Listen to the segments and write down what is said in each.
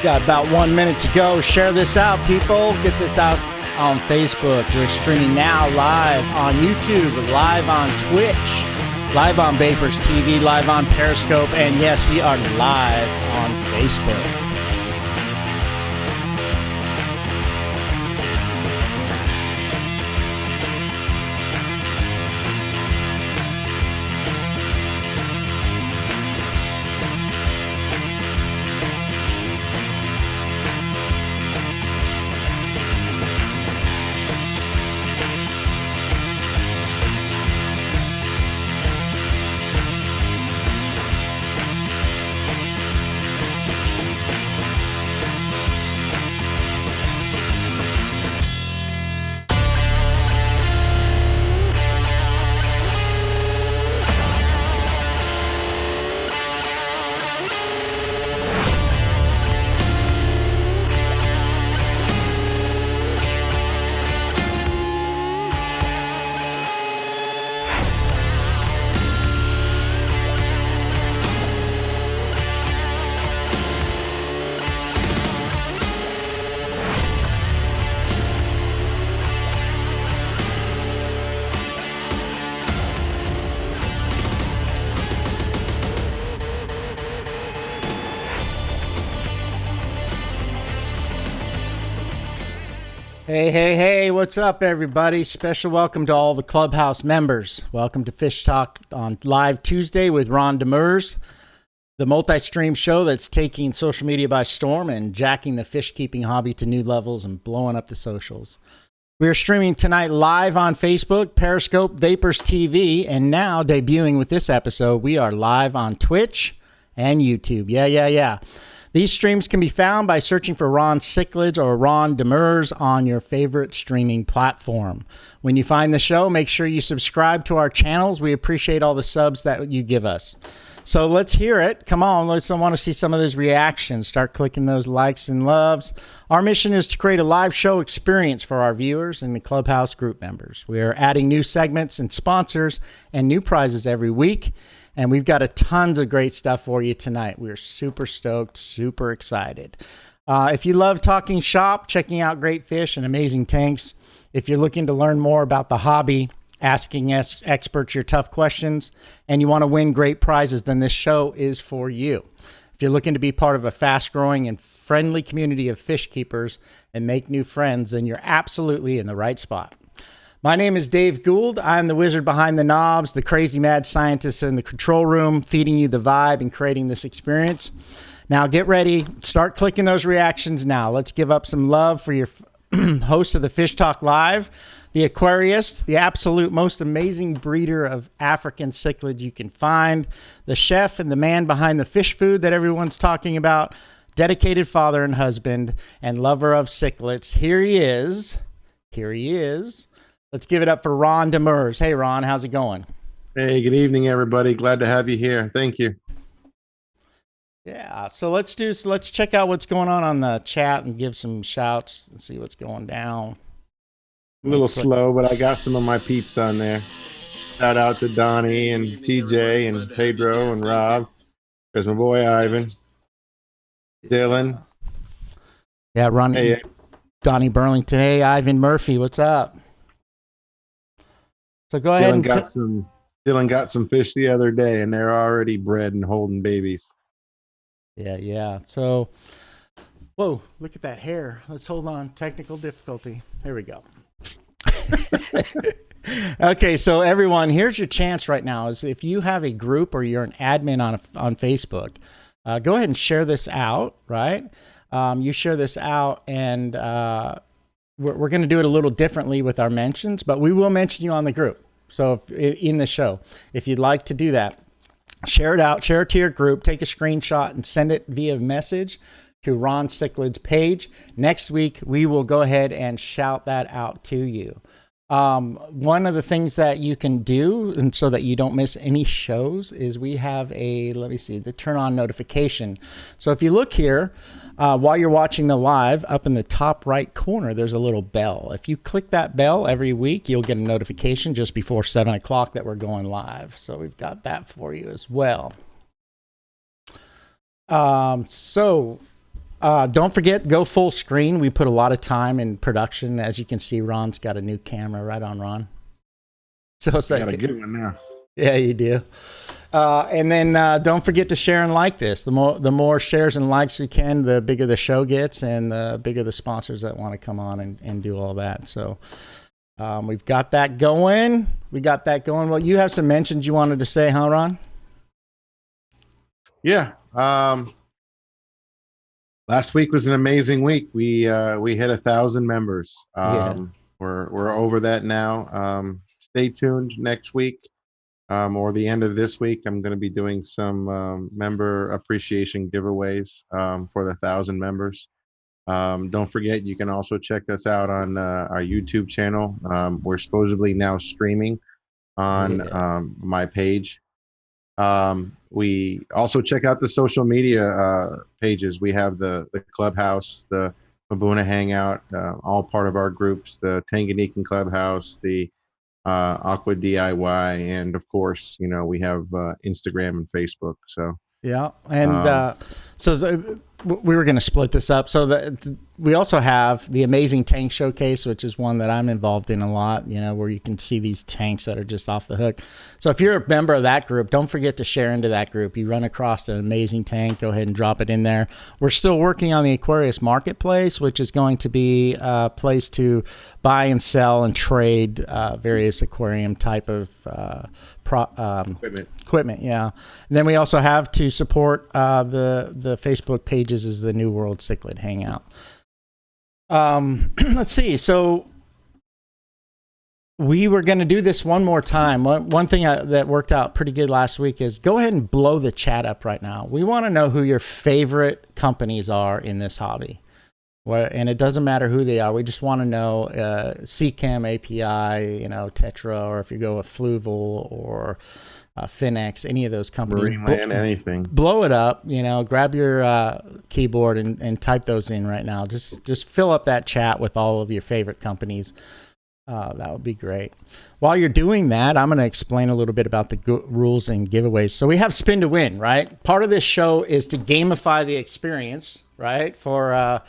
Got about 1 minute to go. Share this out, people. Get this out on Facebook. We're streaming now live on YouTube, live on Twitch, live on Vapors TV, live on Periscope, and yes, we are live on Facebook. Hey, what's up, everybody? Special welcome to all the Clubhouse members. Welcome to Fish Talk on Live Tuesday with Ron DEMERS, the multi-stream show that's taking social media by storm and jacking the fish-keeping hobby to new levels and blowing up the socials. We are streaming tonight live on Facebook, Periscope, Vapors TV, and now debuting with this episode, we are live on Twitch and YouTube. Yeah. These streams can be found by searching for Ron Cichlids or Ron DEMERS on your favorite streaming platform. When you find the show, make sure you subscribe to our channels. We appreciate all the subs that you give us. So let's hear it. Come on, I want to see some of those reactions. Start clicking those likes and loves. Our mission is to create a live show experience for our viewers and the Clubhouse group members. We are adding new segments and sponsors and new prizes every week. And we've got a tons of great stuff for you tonight. We're super stoked, super excited. If you love talking shop, checking out great fish and amazing tanks, if you're looking to learn more about the hobby, asking experts your tough questions, and you want to win great prizes, then this show is for you. If you're looking to be part of a fast-growing and friendly community of fish keepers and make new friends, then you're absolutely in the right spot. My name is Dave Gould. I'm the wizard behind the knobs, the crazy mad scientist in the control room, feeding you the vibe and creating this experience. Now get ready. Start clicking those reactions now. Let's give up some love for your host of the Fish Talk Live, the aquarist, the absolute most amazing breeder of African cichlids you can find, the chef and the man behind the fish food that everyone's talking about, dedicated father and husband, and lover of cichlids. Here he is. Let's give it up for Ron DEMERS. Hey, Ron, how's it going? Hey, good evening, everybody. Glad to have you here. Thank you. Yeah, so let's check out what's going on the chat and give some shouts and see what's going down. A little slow, but I got some of my peeps on there. Shout out to Donnie and TJ and Pedro and Rob. There's my boy Ivan. Dylan. Yeah, Ron. Hey. Donnie Burlington. Hey, Ivan Murphy, what's up? So go ahead. Dylan got some fish the other day, and they're already bred and holding babies. Yeah. So, whoa, look at that hair. Let's hold on. Technical difficulty. There we go. Okay, so everyone, here's your chance right now. Is if you have a group or you're an admin on Facebook, go ahead and share this out. Right? You share this out, and we're going to do it a little differently with our mentions, but we will mention you on the group. So in the show, if you'd like to do that, share it out, share it to your group, take a screenshot and send it via message to Ron Cichlids' page. Next week, we will go ahead and shout that out to you. One of the things that you can do, and so that you don't miss any shows, is we have the turn on notification. So if you look here, while you're watching the live, up in the top right corner, there's a little bell. If you click that bell every week, you'll get a notification just before 7 o'clock that we're going live. So we've got that for you as well. Don't forget, go full screen. We put a lot of time in production. As you can see, Ron's got a new camera. Right on, Ron. So it's I like, got a good one now. yeah, you do. And then don't forget to share and like this. The more shares and likes we can, the bigger the show gets, and the bigger the sponsors that want to come on and do all that. So we've got that going. Well, you have some mentions you wanted to say, huh, Ron? Yeah. Last week was an amazing week. We hit 1,000 members. We're over that now. Stay tuned next week. Or the end of this week, I'm going to be doing some member appreciation giveaways for the 1,000 members. Don't forget, you can also check us out on our YouTube channel. We're supposedly now streaming on my page. We also check out the social media pages. We have the Clubhouse, the Mabuna Hangout, all part of our groups, the Tanganikan Clubhouse, the Aqua DIY, and of course, we have Instagram and Facebook. So yeah, and so we were going to split this up. So that we also have the Amazing Tank Showcase, which is one that I'm involved in a lot. Where you can see these tanks that are just off the hook. So if you're a member of that group, don't forget to share into that group. You run across an amazing tank, go ahead and drop it in there. We're still working on the Aquarius Marketplace, which is going to be a place to buy and sell and trade various aquarium type of equipment. Yeah. And then we also have to support the Facebook pages is the New World Cichlid Hangout. Let's see. So we were going to do this one more time. One thing that worked out pretty good last week is go ahead and blow the chat up right now. We want to know who your favorite companies are in this hobby. And it doesn't matter who they are. We just want to know CChem, API, Tetra, or if you go with Fluval or Finex, any of those companies. Marineland, anything. Blow it up, grab your keyboard and type those in right now. Just fill up that chat with all of your favorite companies. That would be great. While you're doing that, I'm going to explain a little bit about the rules and giveaways. So we have Spin to Win, right? Part of this show is to gamify the experience, right? For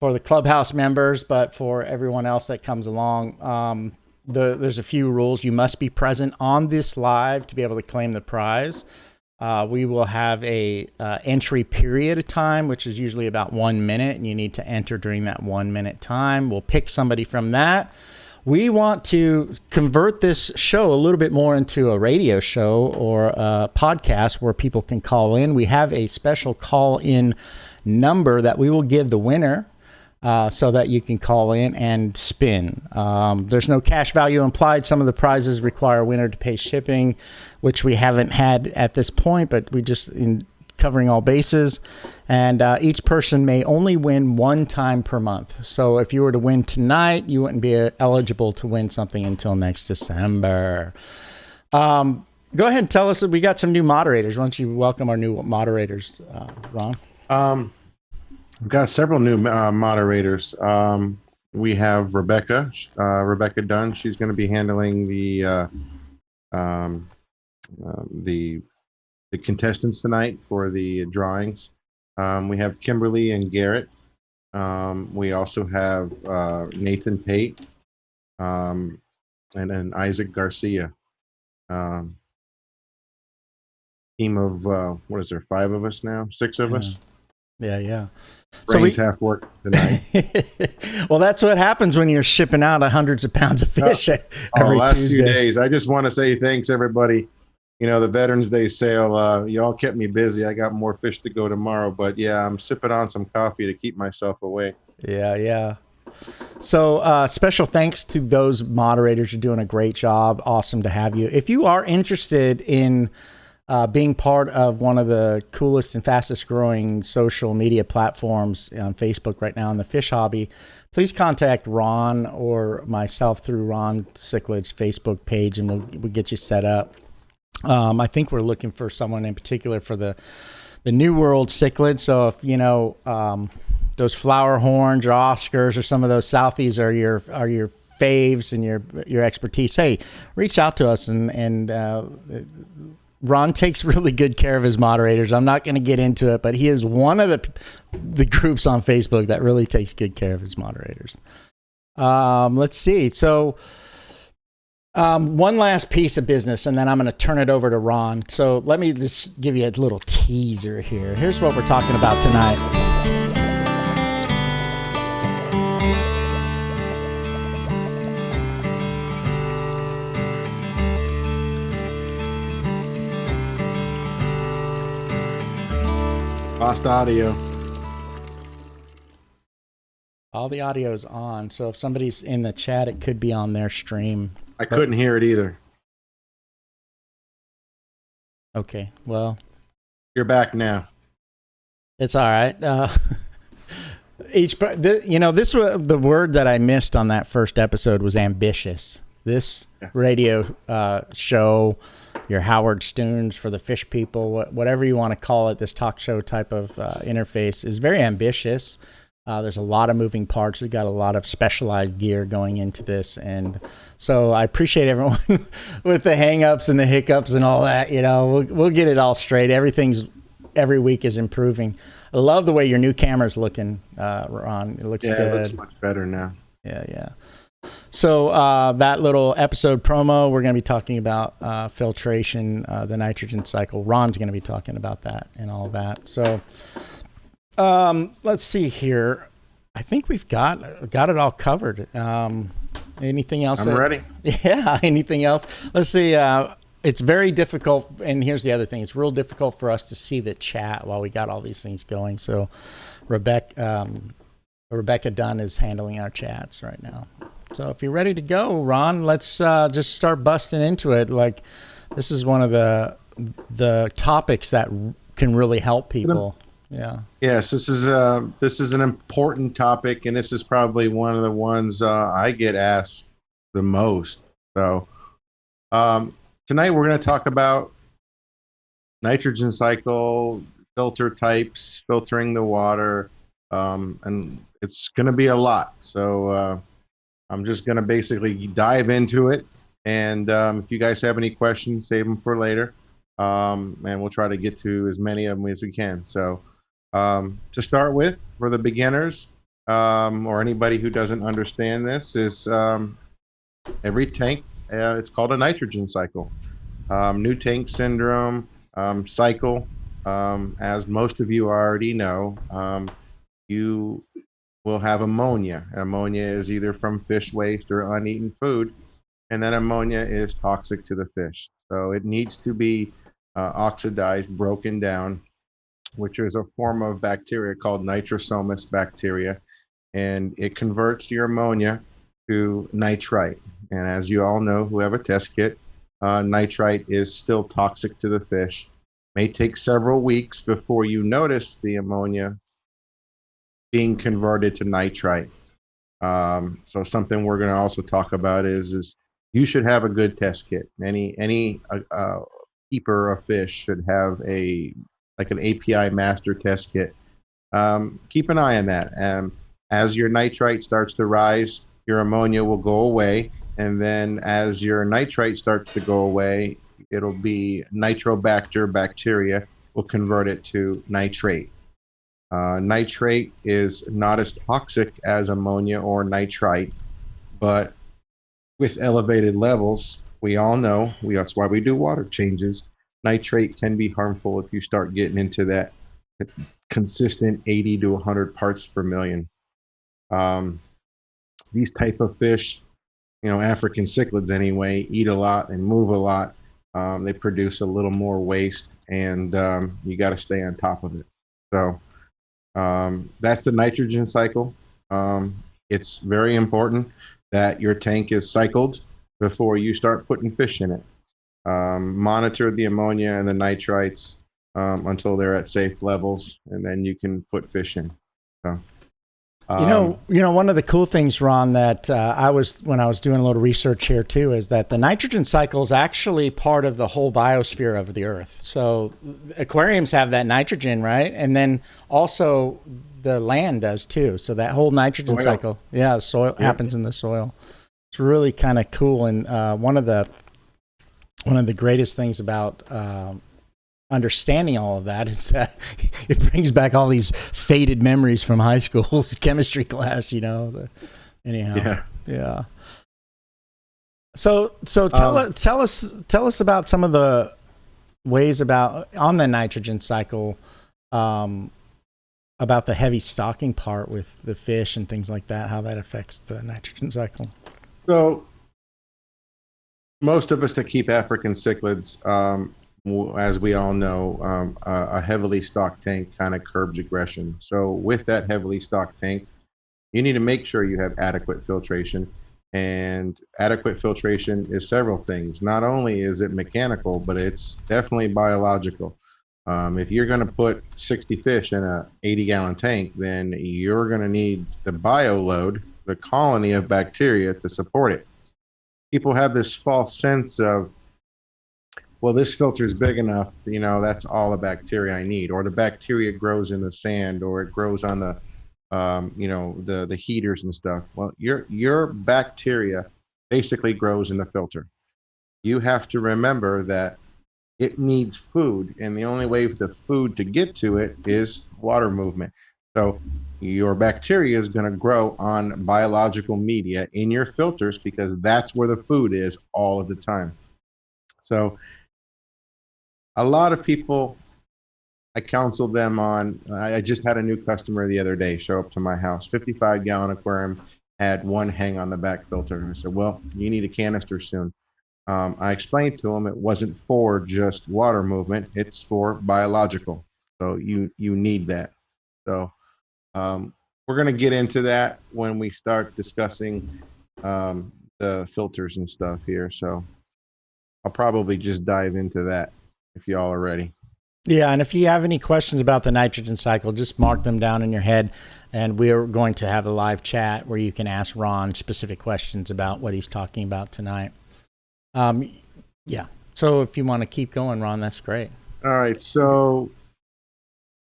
the Clubhouse members, but for everyone else that comes along, there's a few rules. You must be present on this live to be able to claim the prize. We will have a entry period of time, which is usually about 1 minute, and you need to enter during that 1 minute time. We'll pick somebody from that. We want to convert this show a little bit more into a radio show or a podcast where people can call in. We have a special call-in number that we will give the winner. So that you can call in and spin. There's no cash value implied. Some of the prizes require a winner to pay shipping, which we haven't had at this point, but we just in covering all bases. And each person may only win one time per month. So if you were to win tonight, you wouldn't be eligible to win something until next December. Go ahead and tell us that we got some new moderators. Why don't you welcome our new moderators, Ron? We've got several new moderators. We have Rebecca Dunn. She's going to be handling the contestants tonight for the drawings. We have Kimberly and Garrett. We also have Nathan Pate and then Isaac Garcia. Team of what is there? 5 of us now? 6 of us? Yeah. Brains half work tonight. Well, that's what happens when you're shipping out hundreds of pounds of fish every last Tuesday. Few days. I just want to say thanks, everybody. The Veterans Day sale, y'all kept me busy. I got more fish to go tomorrow, but yeah, I'm sipping on some coffee to keep myself awake. Yeah. So special thanks to those moderators. You're doing a great job. Awesome to have you. If you are interested in being part of one of the coolest and fastest growing social media platforms on Facebook right now in the fish hobby, please contact Ron or myself through Ron Cichlid's Facebook page, and we'll get you set up. I think we're looking for someone in particular for the New World Cichlid. So if those flower horns or Oscars or some of those Southies are your faves and your expertise, hey, reach out to us and Ron takes really good care of his moderators. I'm not going to get into it, but he is one of the groups on Facebook that really takes good care of his moderators. Let's see. So one last piece of business, and then I'm going to turn it over to Ron. So let me just give you a little teaser here. Here's what we're talking about tonight. Lost audio. All the audio is on, so if somebody's in the chat, it could be on their stream. I couldn't hear it either. Okay, well, you're back now. It's all right. This was the word that I missed on that first episode was ambitious. This radio show, your Howard Sterns for the fish people, whatever you want to call it, this talk show type of interface is very ambitious. There's a lot of moving parts. We've got a lot of specialized gear going into this. And so I appreciate everyone with the hang-ups and the hiccups and all that. We'll get it all straight. Every week is improving. I love the way your new camera's looking, Ron. It looks good. It looks much better now. Yeah. So that little episode promo, we're going to be talking about filtration, the nitrogen cycle. Ron's going to be talking about that and all that. So let's see here. I think we've got it all covered. Anything else? I'm ready. Yeah. Anything else? Let's see. It's very difficult. And here's the other thing. It's real difficult for us to see the chat while we got all these things going. So Rebecca Dunn is handling our chats right now. So if you're ready to go, Ron, let's just start busting into it. Like, this is one of the topics that can really help people. Yeah. Yes, this is an important topic, and this is probably one of the ones I get asked the most. So tonight we're going to talk about nitrogen cycle, filter types, filtering the water, and it's going to be a lot. So I'm just going to basically dive into it. And if you guys have any questions, save them for later. And we'll try to get to as many of them as we can. So to start with, for the beginners or anybody who doesn't understand this, is every tank, it's called a nitrogen cycle. New tank syndrome cycle, as most of you already know, you will have ammonia. Ammonia is either from fish waste or uneaten food, and then ammonia is toxic to the fish. So it needs to be oxidized, broken down, which is a form of bacteria called nitrosomus bacteria, and it converts your ammonia to nitrite. And as you all know who have a test kit, nitrite is still toxic to the fish. May take several weeks before you notice the ammonia being converted to nitrite. So something we're going to also talk about is you should have a good test kit. Any keeper of fish should have an API master test kit. Keep an eye on that. As your nitrite starts to rise, your ammonia will go away, and then as your nitrite starts to go away, it'll be nitrobacter bacteria will convert it to nitrate. Nitrate is not as toxic as ammonia or nitrite, but with elevated levels, we all know, that's why we do water changes. Nitrate can be harmful if you start getting into that consistent 80 to 100 parts per million. These type of fish, African cichlids anyway, eat a lot and move a lot. They produce a little more waste, and you got to stay on top of it. So that's the nitrogen cycle. It's very important that your tank is cycled before you start putting fish in it. Monitor the ammonia and the nitrites until they're at safe levels, and then you can put fish in. So, one of the cool things, Ron, that when I was doing a little research here too, is that the nitrogen cycle is actually part of the whole biosphere of the Earth. So aquariums have that nitrogen, right? And then also the land does too. So that whole nitrogen cycle, the soil happens in the soil. It's really kind of cool. And one of the one of the greatest things about understanding all of that is that it brings back all these faded memories from high school's chemistry class, anyhow. Yeah. So tell us about some of the ways about on the nitrogen cycle, about the heavy stocking part with the fish and things like that, how that affects the nitrogen cycle. So most of us that keep African cichlids, as we all know, a heavily stocked tank kind of curbs aggression. So with that heavily stocked tank, you need to make sure you have adequate filtration. And adequate filtration is several things. Not only is it mechanical, but it's definitely biological. If you're going to put 60 fish in a 80-gallon tank, then you're going to need the bio load, the colony of bacteria to support it. People have this false sense of, well, this filter is big enough, that's all the bacteria I need, or the bacteria grows in the sand, or it grows on the the heaters and stuff. Well, your bacteria basically grows in the filter. You have to remember that it needs food, and the only way for the food to get to it is water movement. So your bacteria is going to grow on biological media in your filters because that's where the food is all of the time. So a lot of people, I counsel them on, I just had a new customer the other day show up to my house, 55-gallon aquarium, had one hang on the back filter. I said, well, you need a canister soon. I explained to him it wasn't for just water movement, it's for biological. So you need that. So we're going to get into that when we start discussing the filters and stuff here. So I'll probably just dive into that if y'all are ready. Yeah, and if you have any questions about the nitrogen cycle, just mark them down in your head, and we're going to have a live chat where you can ask Ron specific questions about what he's talking about tonight. Yeah, so if you want to keep going, Ron, that's great. All right, so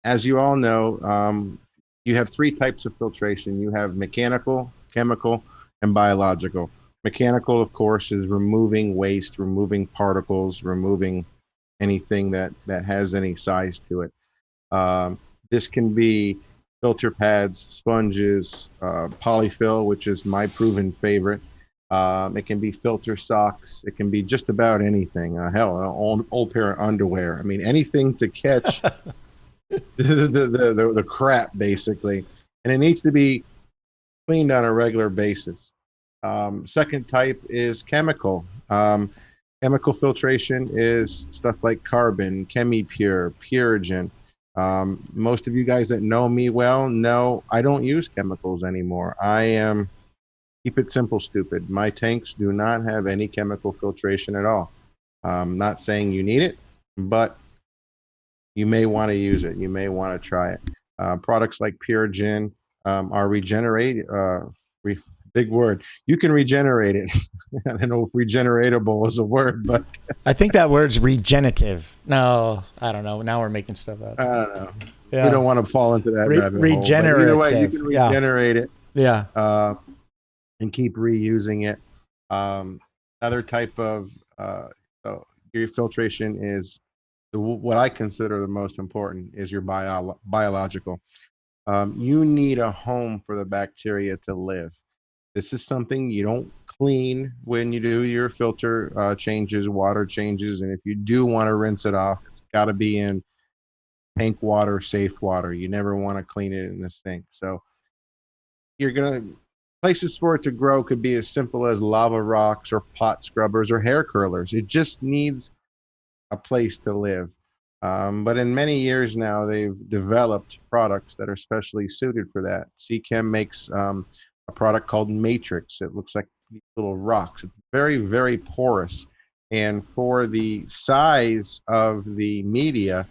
as you all know, you have three types of filtration. You have mechanical, chemical, and biological. Mechanical, of course, is removing waste, removing particles, removing anything that has any size to it. This can be filter pads, sponges, polyfill, which is my proven favorite. It can be filter socks. It can be just about anything. Hell, an old pair of underwear. I mean, anything to catch the crap, basically. And it needs to be cleaned on a regular basis. Second type is chemical. Chemical filtration is stuff like carbon, ChemiPure, Purigen. Most of you guys that know me well know I don't use chemicals anymore. I am, keep it simple, stupid. My tanks do not have any chemical filtration at all. I'm not saying you need it, but you may want to use it. You may want to try it. Products like Purigen are big word. You can regenerate it. I don't know if regeneratable is a word, but I think that word's regenerative. No, I don't know. Now we're making stuff up. I don't know. Yeah. You don't want to fall into that rabbit regenerative hole. Either way, you can regenerate it. Yeah. And keep reusing it. Another type of your filtration is what I consider the most important is your biological. You need a home for the bacteria to live. This is something you don't clean when you do your filter changes, water changes. And if you do want to rinse it off, it's got to be in tank water, safe water. You never want to clean it in the sink. So you're going to, places for it to grow could be as simple as lava rocks or pot scrubbers or hair curlers. It just needs a place to live. But in many years now, they've developed products that are specially suited for that. Seachem makes a product called Matrix. It looks like these little rocks. It's very, very porous. And for the size of the media,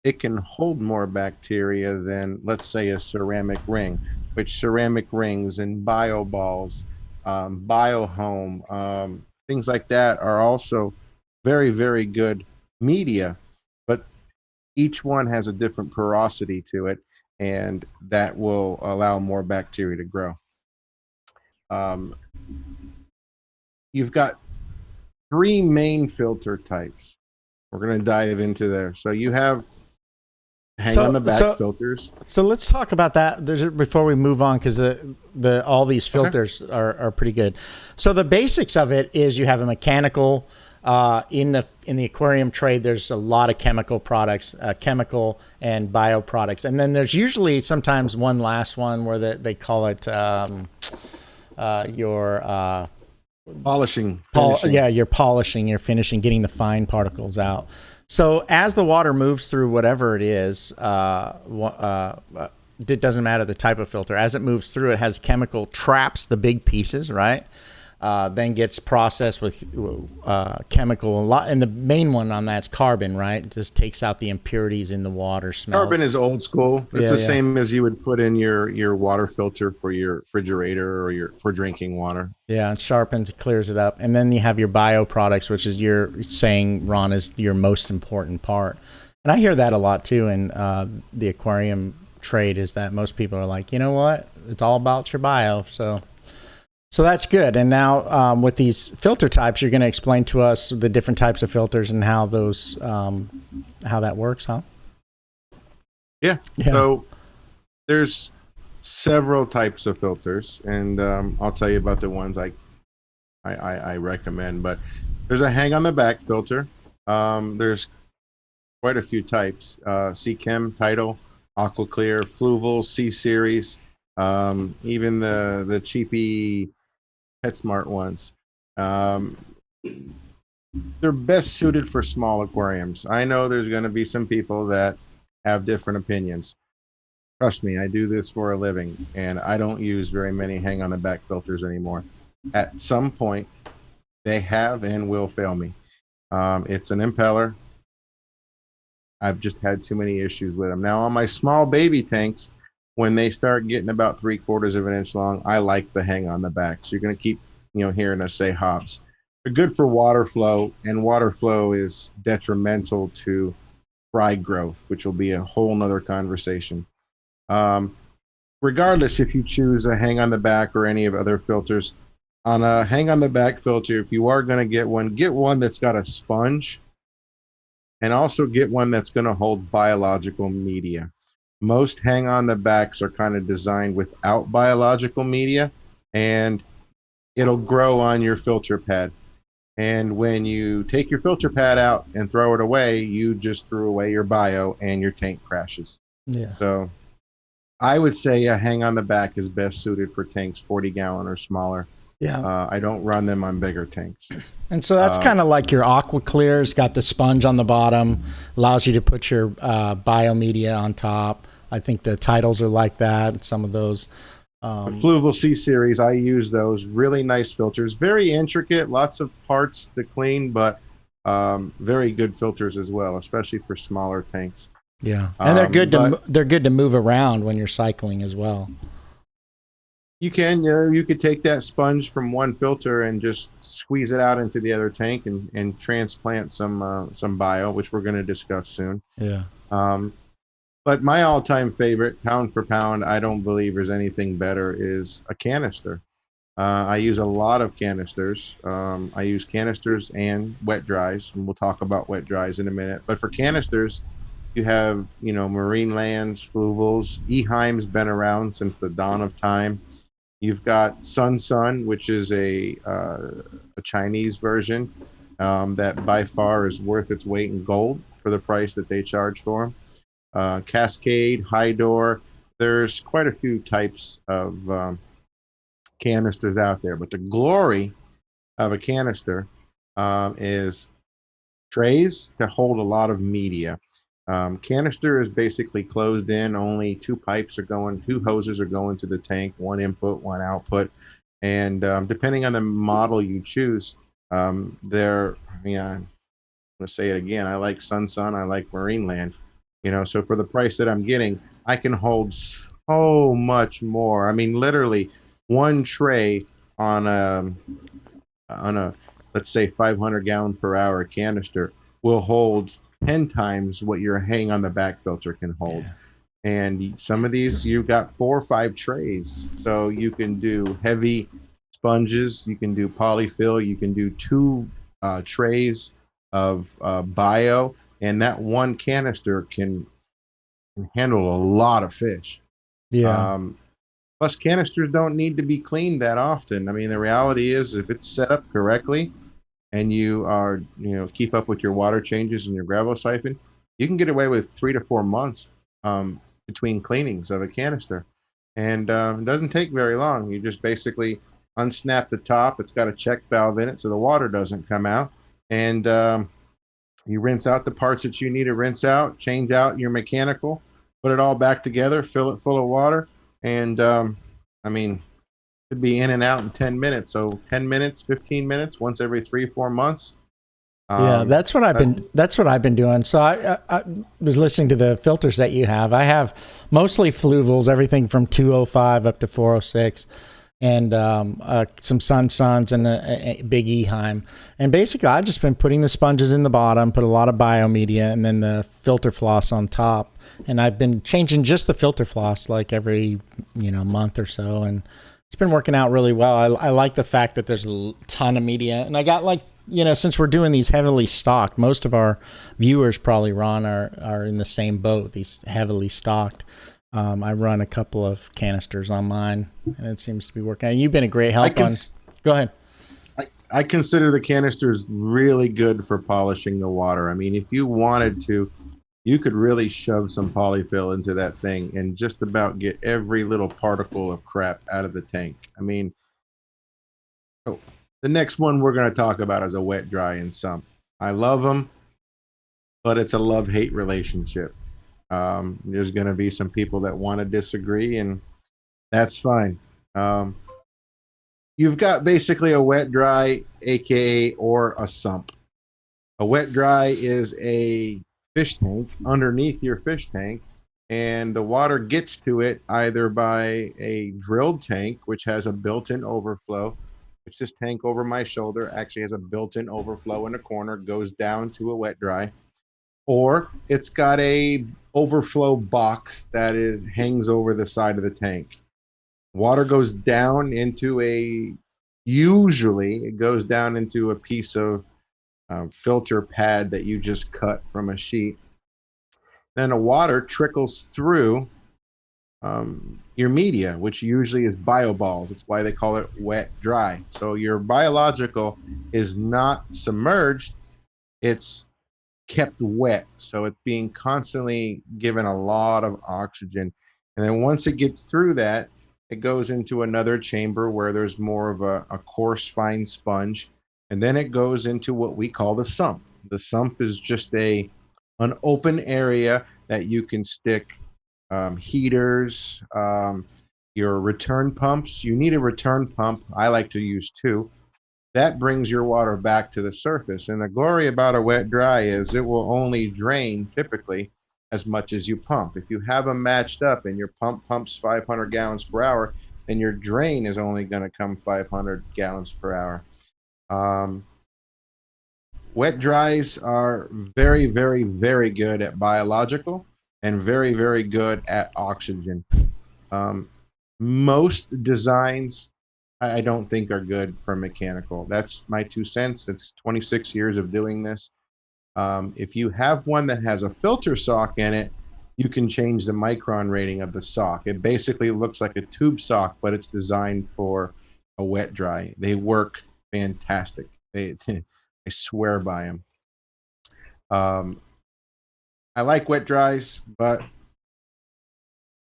it can hold more bacteria than, let's say, a ceramic ring, which ceramic rings and bio balls, biohome, things like that are also very, very good media, but each one has a different porosity to it, and that will allow more bacteria to grow. You've got three main filter types. We're going to dive into there. So you have hang on the back filters. So let's talk about that before we move on, because all these filters are pretty good. So the basics of it is you have a mechanical. In the aquarium trade, there's a lot of chemical products, chemical and bio products, and then there's usually sometimes one last one where they call it your polishing. You're polishing, you're finishing, getting the fine particles out. So as the water moves through whatever it is, it doesn't matter the type of filter. As it moves through, it has chemical traps the big pieces, right? Then gets processed with chemical. And the main one on that's carbon, right? It just takes out the impurities in the water. Smells. Carbon is old school. It's the same as you would put in your water filter for your refrigerator or for drinking water. Yeah, it sharpens, clears it up. And then you have your bio products, which is you're saying, Ron, is your most important part. And I hear that a lot too in the aquarium trade, is that most people are like, you know what? It's all about your bio. So that's good. And now with these filter types, you're going to explain to us the different types of filters and how those, how that works, huh? Yeah. So there's several types of filters, and I'll tell you about the ones I recommend. But there's a hang on the back filter. There's quite a few types: Chem, Tidal, AquaClear, Fluval, C Series, even the cheapy PetSmart ones. They're best suited for small aquariums. I know there's going to be some people that have different opinions. Trust me, I do this for a living, and I don't use very many hang on the back filters anymore. At some point, they have and will fail me. It's an impeller. I've just had too many issues with them. Now on my small baby tanks, when they start getting about 3/4 of an inch long, I like the hang on the back. So you're going to keep, hearing us say hops. They're good for water flow, and water flow is detrimental to fry growth, which will be a whole nother conversation. Regardless, if you choose a hang on the back or any of other filters, on a hang on the back filter, if you are going to get one that's got a sponge, and also get one that's going to hold biological media. Most hang on the backs are kind of designed without biological media, and it'll grow on your filter pad. And when you take your filter pad out and throw it away, you just threw away your bio and your tank crashes. Yeah. So I would say a hang on the back is best suited for tanks 40-gallon or smaller. Yeah. I don't run them on bigger tanks. And so that's kind of like your AquaClear. It's got the sponge on the bottom, allows you to put your biomedia on top. I think the Tidals are like that, some of those. Fluval C Series, I use those. Really nice filters. Very intricate, lots of parts to clean, but very good filters as well, especially for smaller tanks. Yeah, and they're good to move around when you're cycling as well. You can, you could take that sponge from one filter and just squeeze it out into the other tank and transplant some bio, which we're going to discuss soon. Yeah. But my all-time favorite, pound for pound, I don't believe there's anything better, is a canister. I use a lot of canisters. I use canisters and wet dries, and we'll talk about wet dries in a minute. But for canisters, you have, Marine Lands, Fluvals. Eheim's been around since the dawn of time. You've got Sun, which is a Chinese version that by far is worth its weight in gold for the price that they charge for them. Cascade, High Door. There's quite a few types of canisters out there, but the glory of a canister is trays to hold a lot of media. Canister is basically closed in. Only two hoses are going to the tank, one input, one output. And depending on the model you choose, I'm going to say it again. I like Sun, I like Marine Land. So for the price that I'm getting, I can hold so much more. I mean, literally one tray on a let's say 500-gallon per hour canister will hold 10 times what your hang on the back filter can hold. Yeah. And some of these, you've got 4 or 5 trays. So you can do heavy sponges, you can do polyfill, you can do 2 trays of bio, and that one canister can handle a lot of fish. Yeah. Plus, canisters don't need to be cleaned that often. I mean, the reality is, if it's set up correctly and you are, keep up with your water changes and your gravel siphon, you can get away with 3 to 4 months between cleanings of a canister. And it doesn't take very long. You just basically unsnap the top. It's got a check valve in it so the water doesn't come out. And you rinse out the parts that you need to rinse out, change out your mechanical, put it all back together, fill it full of water. And I mean, could be in and out in 10 minutes. So 10 minutes, 15 minutes, once every 3-4 months. Yeah, that's what I've been doing. So I was listening to the filters that you have. I have mostly fluvals, everything from 205 up to 406, and some Suns and a big Eheim. And basically, I've just been putting the sponges in the bottom, put a lot of biomedia, and then the filter floss on top. And I've been changing just the filter floss like every month or so, and it's been working out really well. I like the fact that there's a ton of media, and I got since we're doing these heavily stocked, most of our viewers probably, Ron, are in the same boat, these heavily stocked. I run a couple of canisters on mine, and it seems to be working. And you've been a great help on. Go ahead. I consider the canisters really good for polishing the water. I mean, if you wanted to, you could really shove some polyfill into that thing and just about get every little particle of crap out of the tank. I mean, the next one we're going to talk about is a wet, dry, and sump. I love them, but it's a love-hate relationship. There's going to be some people that want to disagree, and that's fine. You've got basically a wet, dry, aka or a sump. A wet, dry is a fish tank underneath your fish tank, and the water gets to it either by a drilled tank, which has a built-in overflow, which this tank over my shoulder actually has a built-in overflow in the corner, goes down to a wet dry, or it's got a overflow box that hangs over the side of the tank. Water goes down into usually it goes down into a piece of filter pad that you just cut from a sheet. Then the water trickles through your media, which usually is bioballs. That's why they call it wet dry. So your biological is not submerged, it's kept wet. So it's being constantly given a lot of oxygen. And then once it gets through that, it goes into another chamber where there's more of a coarse, fine sponge. And then it goes into what we call the sump. The sump is just an open area that you can stick heaters, your return pumps. You need a return pump. I like to use two. That brings your water back to the surface. And the glory about a wet dry is it will only drain typically as much as you pump. If you have them matched up and your pump pumps 500 gallons per hour, then your drain is only going to come 500 gallons per hour. Wet dries are very, very, very good at biological and very, very good at oxygen. Most designs I don't think are good for mechanical. That's my 2 cents. It's 26 years of doing this. If you have one that has a filter sock in it, you can change the micron rating of the sock. It basically looks like a tube sock, but it's designed for a wet dry. They work fantastic. I swear by them. I like wet dries, but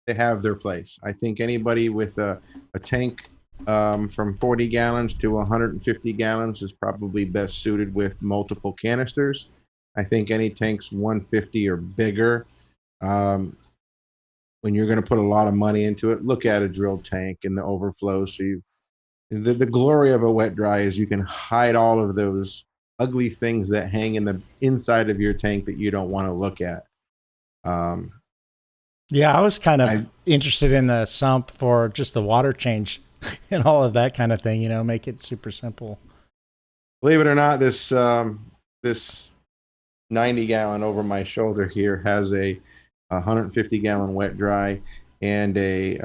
they have their place. I think anybody with a tank from 40 gallons to 150 gallons is probably best suited with multiple canisters. I think any tanks 150 or bigger, when you're going to put a lot of money into it, look at a drilled tank and the overflow. So the glory of a wet dry is you can hide all of those ugly things that hang in the inside of your tank that you don't want to look at. Yeah, I was kind of interested in the sump for just the water change and all of that kind of thing, make it super simple. Believe it or not, this 90-gallon over my shoulder here has a 150-gallon wet dry and a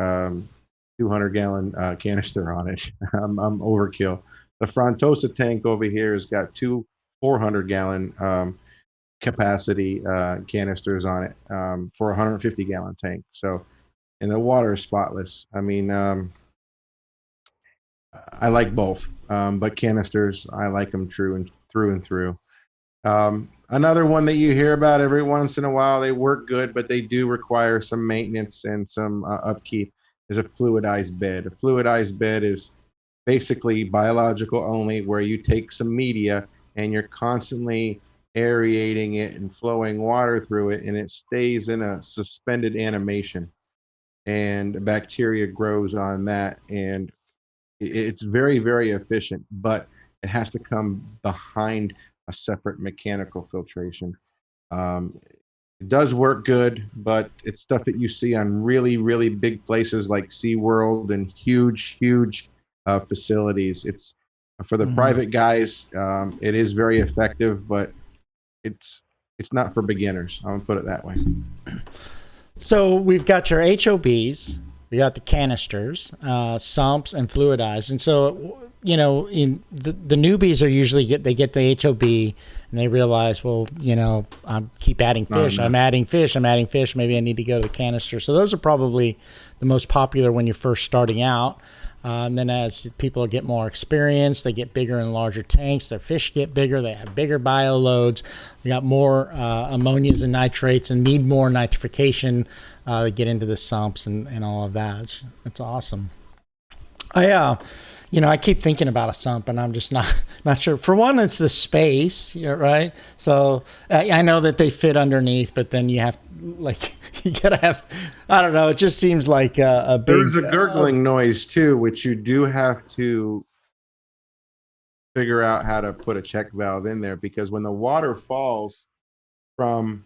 200-gallon canister on it. I'm overkill. The Frontosa tank over here has got two 400-gallon capacity canisters on it for a 150-gallon tank. So, and the water is spotless. I mean, I like both, but canisters, I like them through and through. Another one that you hear about every once in a while, they work good, but they do require some maintenance and some upkeep, is a fluidized bed. A fluidized bed is basically biological only, where you take some media and you're constantly aerating it and flowing water through it, and it stays in a suspended animation, and bacteria grows on that, and it's very, very efficient, but it has to come behind a separate mechanical filtration. It does work good, but it's stuff that you see on really, really big places like SeaWorld and huge, huge facilities. It's for the private guys. It is very effective, but it's not for beginners. I'm gonna put it that way. So we've got your HOBs, we got the canisters, sumps, and fluidized. And so, you know, in the newbies are usually they get the HOB and they realize, well, you know, I keep adding fish. I'm adding fish. Maybe I need to go to the canister. So those are probably the most popular when you're first starting out. And then as people get more experience, they get bigger and larger tanks. Their fish get bigger. They have bigger bio loads. They got more ammonias and nitrates and need more nitrification. They get into the sumps and all of that. It's awesome. I keep thinking about a sump, and I'm just not sure. For one, it's the space, right? So I know that they fit underneath, but then you have you gotta have. I don't know. It just seems like a big. There's a gurgling noise too, which you do have to figure out how to put a check valve in there, because when the water falls from,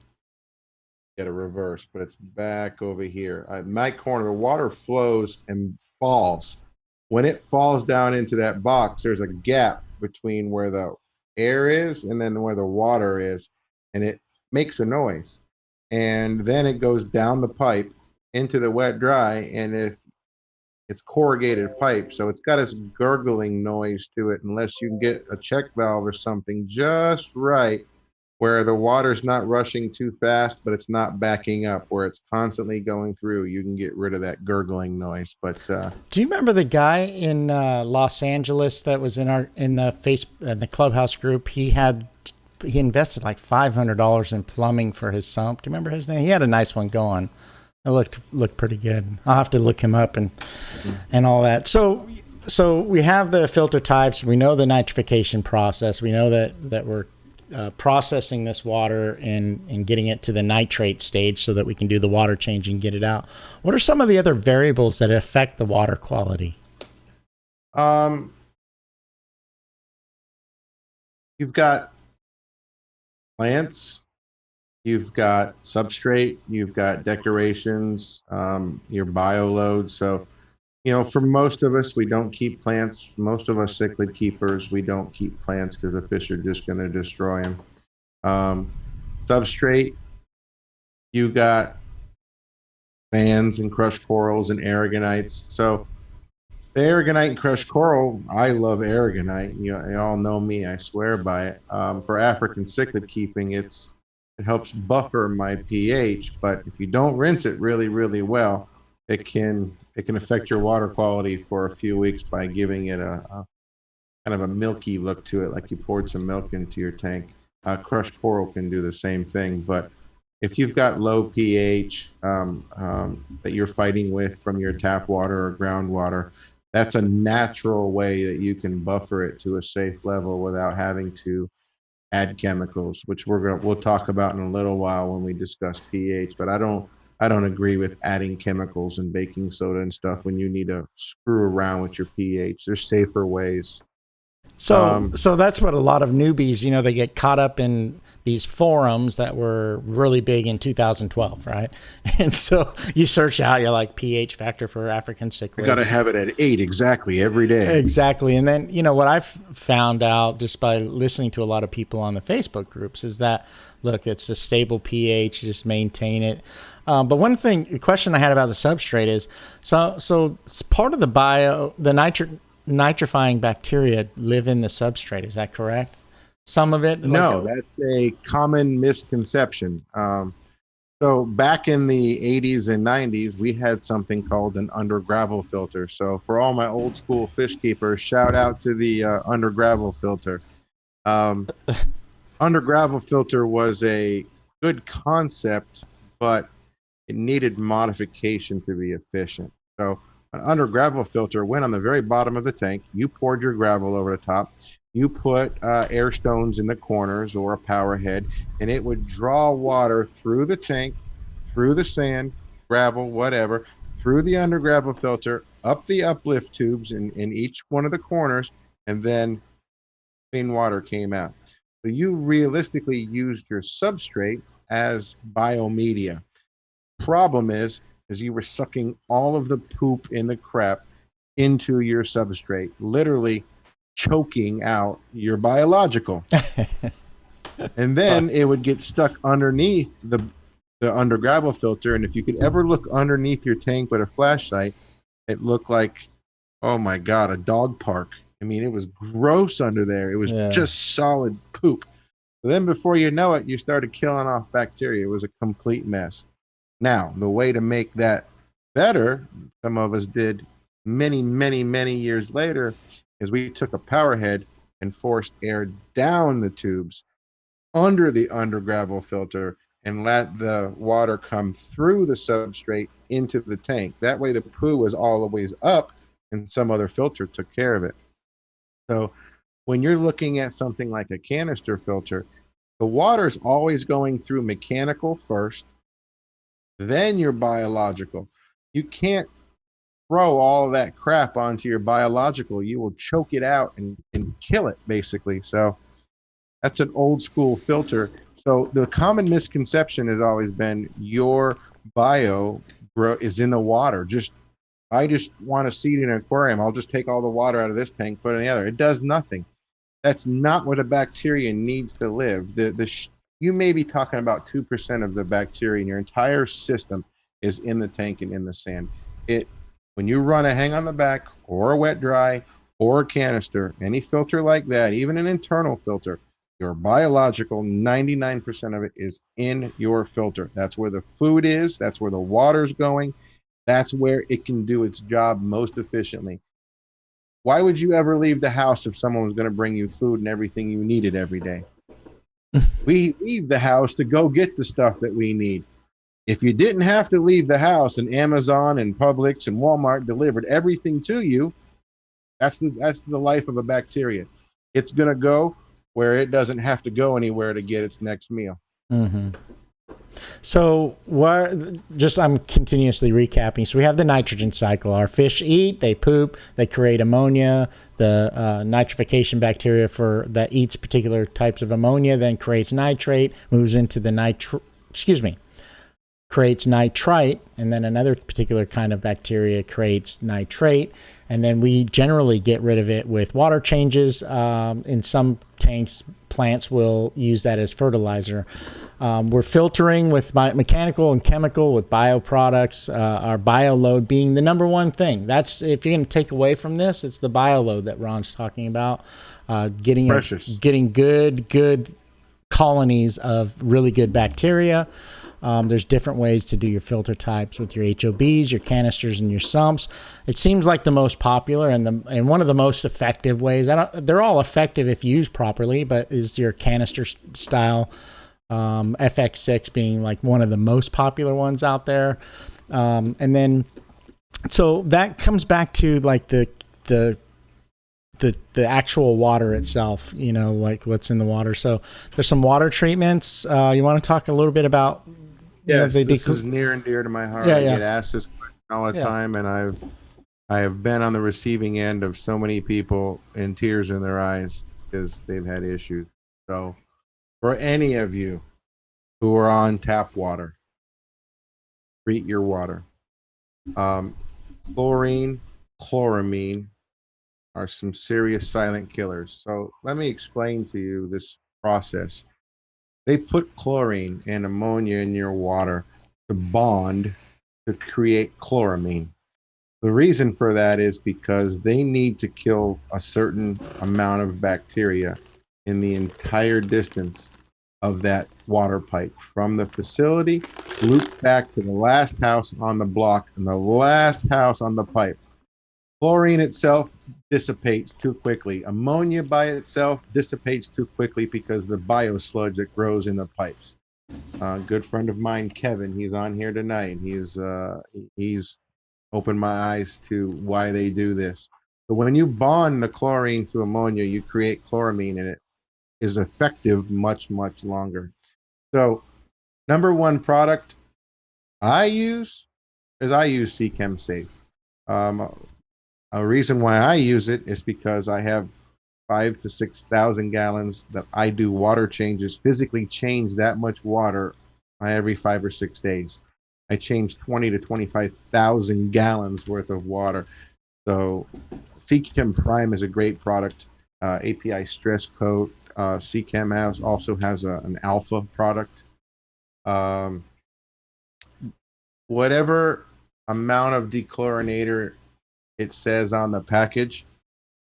get a reverse, but it's back over here. My corner, the water flows and falls. When it falls down into that box, there's a gap between where the air is and then where the water is, and it makes a noise. And then it goes down the pipe into the wet dry, and it's corrugated pipe, so it's got this gurgling noise to it, unless you can get a check valve or something just right, where the water's not rushing too fast, but it's not backing up, where it's constantly going through. You can get rid of that gurgling noise. But do you remember the guy in Los Angeles that was in the clubhouse group? He invested like $500 in plumbing for his sump. Do you remember his name? He had a nice one going. It looked pretty good. I'll have to look him up and all that. So we have the filter types. We know the nitrification process. We know that we're processing this water and getting it to the nitrate stage so that we can do the water change and get it out. What are some of the other variables that affect the water quality? You've got plants, you've got substrate, you've got decorations, your bio load. So, you know, for most of us, we don't keep plants. Most of us cichlid keepers, we don't keep plants because the fish are just going to destroy them. Substrate, you got fans and crushed corals and aragonites. So the aragonite and crushed coral, I love aragonite. You all know me, I swear by it. For African cichlid keeping, it helps buffer my pH, but if you don't rinse it really, really well, it can affect your water quality for a few weeks by giving it a kind of a milky look to it, like you poured some milk into your tank. Crushed coral can do the same thing, but if you've got low pH that you're fighting with from your tap water or groundwater, that's a natural way that you can buffer it to a safe level without having to add chemicals, which we'll talk about in a little while when we discuss pH. But I don't agree with adding chemicals and baking soda and stuff when you need to screw around with your pH. There's safer ways. So that's what a lot of newbies, they get caught up in these forums that were really big in 2012, right? And so you search out, you're like pH factor for African cichlids. You got to have it at 8 exactly every day. Exactly. And then, what I've found out just by listening to a lot of people on the Facebook groups is that, look, it's a stable pH, just maintain it. But the question I had about the substrate is, so it's part of the nitrifying bacteria live in the substrate. Is that correct? some of it? No, that's a common misconception. So back in the 80s and 90s, we had something called an under gravel filter. So for all my old school fish keepers, shout out to the under gravel filter. Under gravel filter was a good concept, but it needed modification to be efficient. So an under gravel filter went on the very bottom of the tank. You poured your gravel over the top. You put air stones in the corners or a power head, and it would draw water through the tank, through the sand, gravel, whatever, through the under gravel filter, up the uplift tubes in each one of the corners, and then clean water came out. So you realistically used your substrate as biomedia. Problem is you were sucking all of the poop in the crap into your substrate, literally choking out your biological. And then it would get stuck underneath the under gravel filter. And if you could ever look underneath your tank with a flashlight, it looked like, oh my God, a dog park. I mean, it was gross under there. It was just solid poop. So then before you know it, you started killing off bacteria. It was a complete mess. Now, the way to make that better, some of us did many, many, many years later, is we took a power head and forced air down the tubes under the under gravel filter and let the water come through the substrate into the tank. That way the poo was all the ways up and some other filter took care of it. So when you're looking at something like a canister filter, the water's always going through mechanical first, then your biological. You can't throw all of that crap onto your biological. You will choke it out and kill it, basically. So that's an old school filter. So the common misconception has always been your bio is in the water. I just want a seed in an aquarium. I'll just take all the water out of this tank, put it in the other. It does nothing. That's not what a bacteria needs to live. You may be talking about 2% of the bacteria in your entire system is in the tank and in the sand. When you run a hang on the back or a wet dry or a canister, any filter like that, even an internal filter, your biological, 99% of it is in your filter. That's where the food is. That's where the water's going. That's where it can do its job most efficiently. Why would you ever leave the house if someone was going to bring you food and everything you needed every day? We leave the house to go get the stuff that we need. If you didn't have to leave the house and Amazon and Publix and Walmart delivered everything to you, that's the life of a bacteria. It's going to go where it doesn't have to go anywhere to get its next meal. Mm-hmm. So I'm continuously recapping. So we have the nitrogen cycle. Our fish eat, they poop, they create ammonia. The nitrification bacteria that eats particular types of ammonia then creates nitrate, moves into the creates nitrite, and then another particular kind of bacteria creates nitrate, and then we generally get rid of it with water changes. In some tanks, plants will use that as fertilizer. We're filtering with mechanical and chemical with bioproducts, our bio load being the number one thing. That's, if you're going to take away from this, it's the bio load that Ron's talking about, getting good colonies of really good bacteria. There's different ways to do your filter types with your HOBs, your canisters, and your sumps. It seems like the most popular and one of the most effective ways. They're all effective if used properly, but is your canister style, FX6 being like one of the most popular ones out there. And then, so that comes back to like the actual water itself, like what's in the water. So there's some water treatments. You want to talk a little bit about? Yes, this is near and dear to my heart. Yeah, I get asked this question all the time, and I have been on the receiving end of so many people in tears in their eyes because they've had issues. So for any of you who are on tap water, treat your water. Chlorine, chloramine are some serious silent killers. So let me explain to you this process. They put chlorine and ammonia in your water to bond to create chloramine. The reason for that is because they need to kill a certain amount of bacteria in the entire distance of that water pipe from the facility, loop back to the last house on the block and the last house on the pipe. Chlorine itself dissipates too quickly. Ammonia by itself dissipates too quickly because the biosludge that grows in the pipes. Good friend of mine, Kevin, he's on here tonight. He's opened my eyes to why they do this. But when you bond the chlorine to ammonia, you create chloramine, and it is effective much, much longer. So, number one product I use is Seachem Safe. A reason why I use it is because I have 5,000 to 6,000 gallons that I do water changes, physically change that much water every 5 or 6 days. I change 20 to 25,000 gallons worth of water. So Seachem Prime is a great product. API Stress Coat. Seachem also has an alpha product. Whatever amount of dechlorinator it says on the package,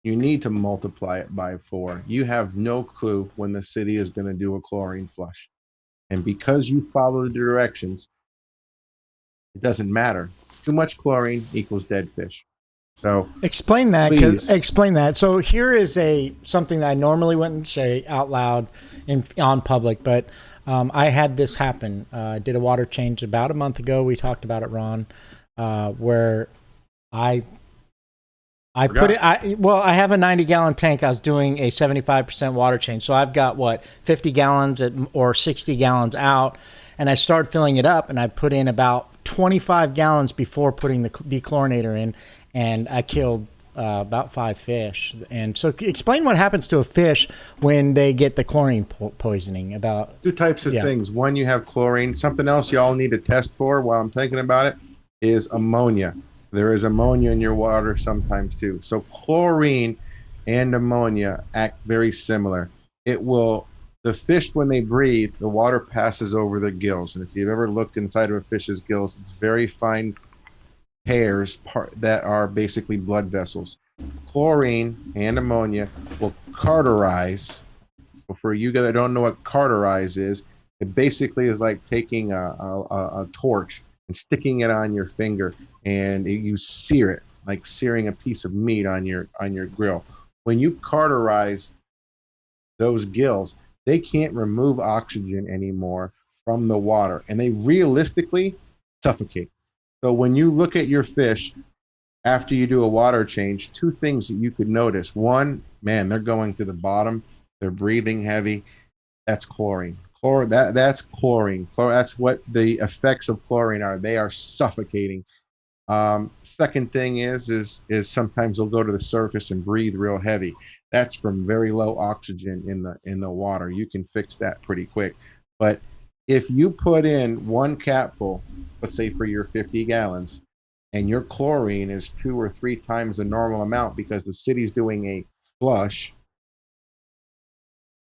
you need to multiply it by 4. You have no clue when the city is going to do a chlorine flush. And because you follow the directions, it doesn't matter. Too much chlorine equals dead fish. So explain that. Explain that. So here is something that I normally wouldn't say out loud on public, but I had this happen. I did a water change about a month ago. We talked about it, Ron, where I put it. I have a 90-gallon tank. I was doing a 75% water change, so I've got 50 gallons or 60 gallons out, and I started filling it up, and I put in about 25 gallons before putting the dechlorinator in, and I killed about 5 fish. And so, explain what happens to a fish when they get the chlorine poisoning. About 2 types of things. One, you have chlorine. Something else you all need to test for while I'm thinking about it is ammonia. There is ammonia in your water sometimes too. So chlorine and ammonia act very similar. The fish, when they breathe, the water passes over their gills. And if you've ever looked inside of a fish's gills, it's very fine hairs that are basically blood vessels. Chlorine and ammonia will cauterize. So for you that don't know what cauterize is, it basically is like taking a torch and sticking it on your finger, and you sear it like searing a piece of meat on your grill. When you cauterize those gills, they can't remove oxygen anymore from the water, and they realistically suffocate. So when you look at your fish after you do a water change, 2 things that you could notice. One, man, they're going to the bottom, they're breathing heavy. That's chlorine. That's chlorine. That's what the effects of chlorine are. They are suffocating. Second thing is sometimes they'll go to the surface and breathe real heavy. That's from very low oxygen in the water. You can fix that pretty quick. But if you put in 1 capful, let's say for your 50 gallons, and your chlorine is 2 or 3 times the normal amount because the city's doing a flush,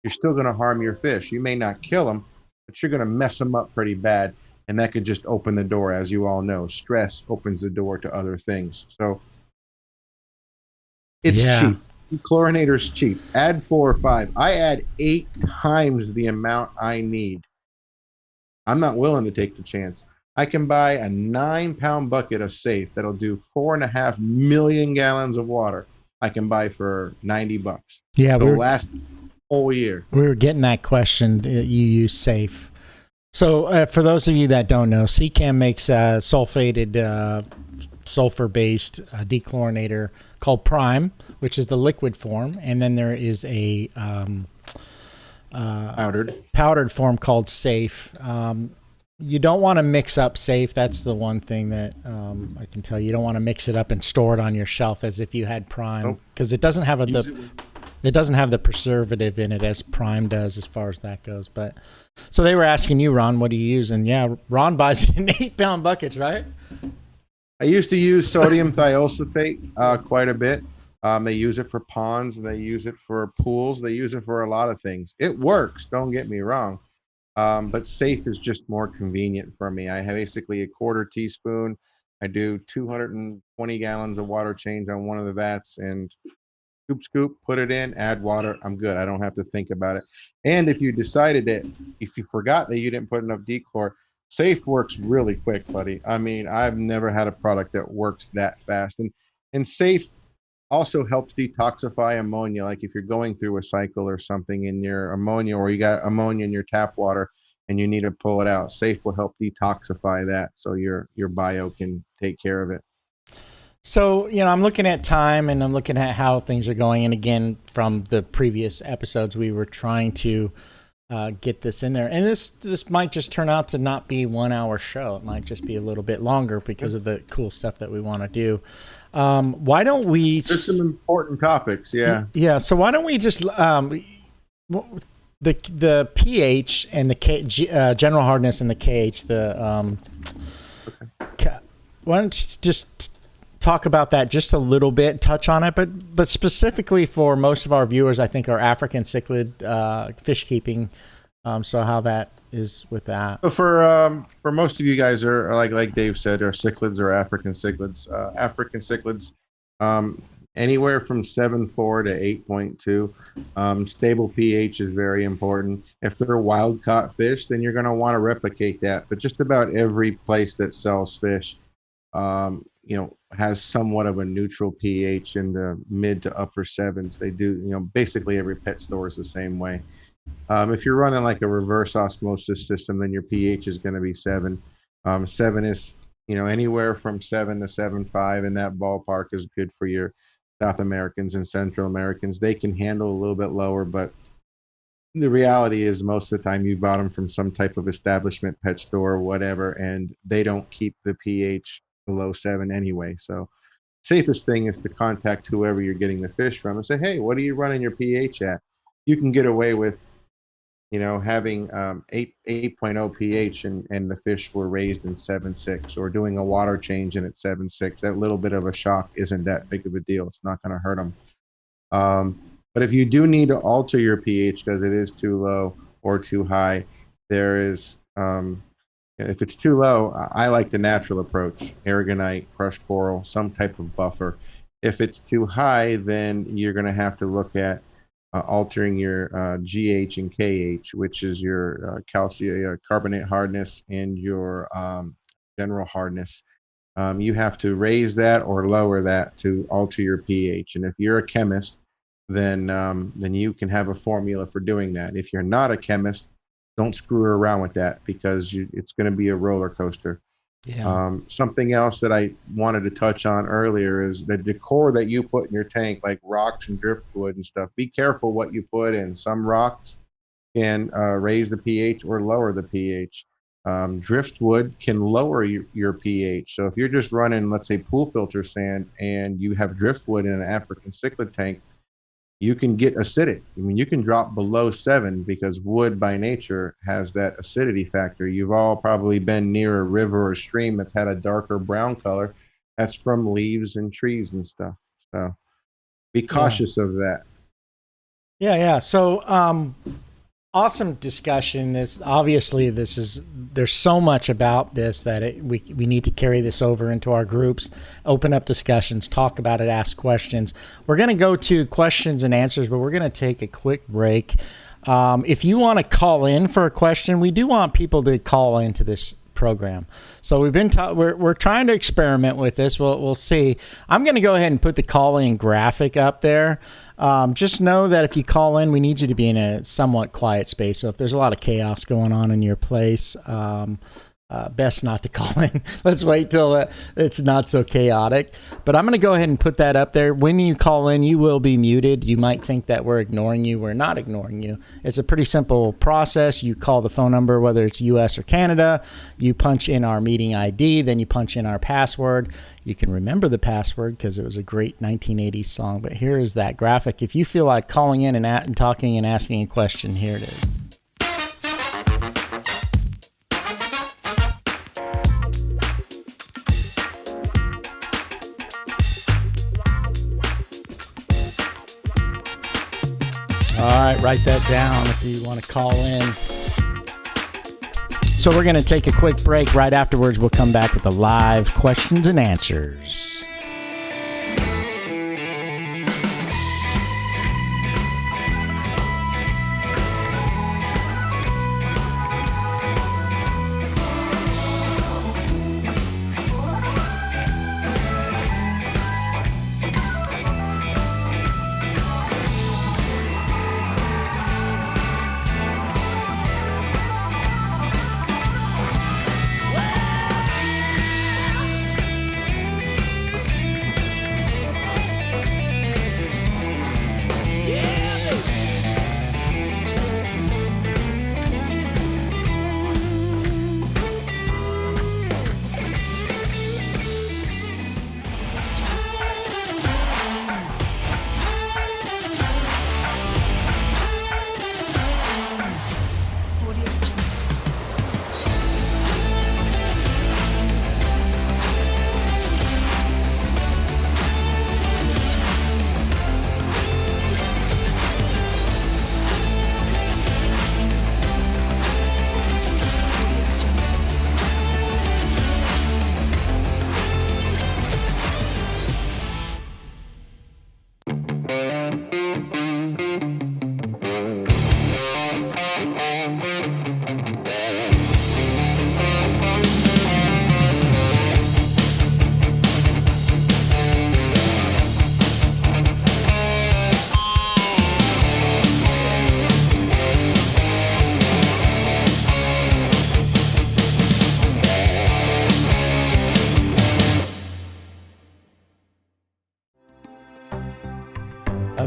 you're still going to harm your fish. You may not kill them, but you're going to mess them up pretty bad. And that could just open the door. As you all know, stress opens the door to other things. So it's cheap. Chlorinator's cheap. Add 4 or 5. I add 8 times the amount I need. I'm not willing to take the chance. I can buy a 9-pound bucket of Safe that'll do 4.5 million gallons of water. I can buy for $90. Yeah, it'll last whole year. We were getting that question. You use Safe. So for those of you that don't know, Seachem makes a sulfated, sulfur-based dechlorinator called Prime, which is the liquid form, and then there is a powdered form called Safe. You don't want to mix up Safe. That's the one thing that I can tell you. You don't want to mix it up and store it on your shelf as if you had Prime, because it doesn't have it doesn't have the preservative in it as Prime does as far as that goes. But so they were asking you, Ron, what do you use? And yeah, Ron buys it in 8-pound buckets, right? I used to use sodium thiosulfate quite a bit. They use it for ponds, and they use it for pools. They use it for a lot of things. It works, don't get me wrong. But Safe is just more convenient for me. I have basically a 1/4 teaspoon. I do 220 gallons of water change on one of the vats, and scoop, put it in, add water. I'm good. I don't have to think about it. And if you decided that, if you forgot that you didn't put enough dechlor, Safe works really quick, buddy. I mean, I've never had a product that works that fast. And Safe also helps detoxify ammonia. Like if you're going through a cycle or something in your ammonia, or you got ammonia in your tap water and you need to pull it out, Safe will help detoxify that so your bio can take care of it. So, I'm looking at time and I'm looking at how things are going. And again, from the previous episodes, we were trying to get this in there. And this might just turn out to not be 1 hour show. It might just be a little bit longer because of the cool stuff that we want to do. Why don't we... There's some important topics, yeah. Yeah, so why don't we just... the pH and the general hardness and the KH, why don't you just talk about that just a little bit, touch on it, but specifically for most of our viewers, I think, are African cichlid fish keeping. So how that is with that. So for most of you guys are like Dave said, are cichlids or African cichlids. African cichlids, anywhere from 7.4 to 8.2. Stable pH is very important. If they're wild caught fish, then you're going to want to replicate that. But just about every place that sells fish, has somewhat of a neutral pH in the mid to upper sevens. They do, basically every pet store is the same way. If you're running like a reverse osmosis system, then your pH is going to be 7. 7 is, anywhere from 7 to 7.5 in that ballpark is good for your South Americans and Central Americans. They can handle a little bit lower, but the reality is most of the time you bought them from some type of establishment, pet store, or whatever, and they don't keep the pH below 7 anyway. So safest thing is to contact whoever you're getting the fish from and say, hey, what are you running your pH at? You can get away with, having 8.0 pH and the fish were raised in 7.6, or doing a water change and at 7.6. That little bit of a shock isn't that big of a deal. It's not going to hurt them. But if you do need to alter your pH because it is too low or too high, there is, if it's too low, I like the natural approach: aragonite, crushed coral, some type of buffer. If it's too high, then you're going to have to look at altering your GH and KH, which is your calcium carbonate hardness and your general hardness. You have to raise that or lower that to alter your pH. And if you're a chemist, then you can have a formula for doing that. If you're not a chemist, don't screw around with that because it's going to be a roller coaster. Yeah. Something else that I wanted to touch on earlier is the decor that you put in your tank, like rocks and driftwood and stuff. Be careful what you put in. Some rocks can raise the pH or lower the pH. Driftwood can lower your pH. So if you're just running, let's say, pool filter sand and you have driftwood in an African cichlid tank, you can get acidic. I mean, you can drop below 7 because wood by nature has that acidity factor. You've all probably been near a river or stream that's had a darker brown color. That's from leaves and trees and stuff. So be cautious of that. Yeah. So, awesome discussion. There's so much about this that we need to carry this over into our groups, open up discussions, talk about it, ask questions. We're going to go to questions and answers, but we're going to take a quick break. If you want to call in for a question, we do want people to call into this program. So we're trying to experiment with this. We'll see. I'm going to go ahead and put the call-in graphic up there. Just know that if you call in, we need you to be in a somewhat quiet space. So if there's a lot of chaos going on in your place, best not to call in. Let's wait till it's not so chaotic. But I'm going to go ahead and put that up there. When you call in, you will be muted. You might think that we're ignoring you. We're not ignoring you. It's a pretty simple process. You call the phone number, whether it's US or Canada. You punch in our meeting ID. Then you punch in our password. You can remember the password because it was a great 1980s song. But here is that graphic. If you feel like calling in and talking and asking a question, here it is. All right, write that down if you want to call in. So we're going to take a quick break. Right afterwards, we'll come back with the live questions and answers.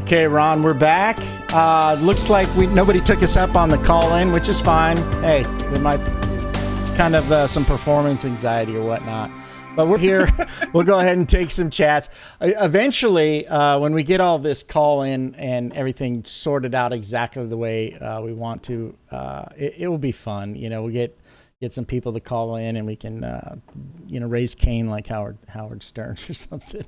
Okay, Ron, we're back. Looks like nobody took us up on the call-in, which is fine. Hey, there might kind of some performance anxiety or whatnot. But we're here. We'll go ahead and take some chats. Eventually, when we get all this call-in and everything sorted out exactly the way we want to, it will be fun. You know, we'll get some people to call in and we can, raise Cain like Howard Stern or something.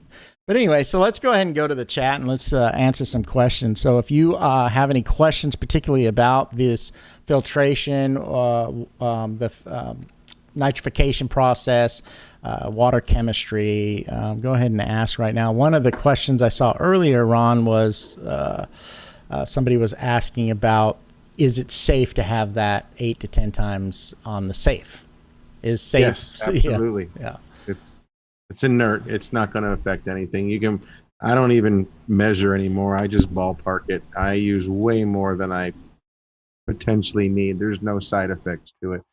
But anyway, so let's go ahead and go to the chat and let's answer some questions. So if you have any questions, particularly about this filtration, the nitrification process, water chemistry, go ahead and ask right now. One of the questions I saw earlier, Ron, was somebody was asking about, is it safe to have that 8 to 10 times on the safe? Is safe? Yes, absolutely. Yeah. It's inert. It's not going to affect anything. I don't even measure anymore. I just ballpark it. I use way more than I potentially need. There's no side effects to it.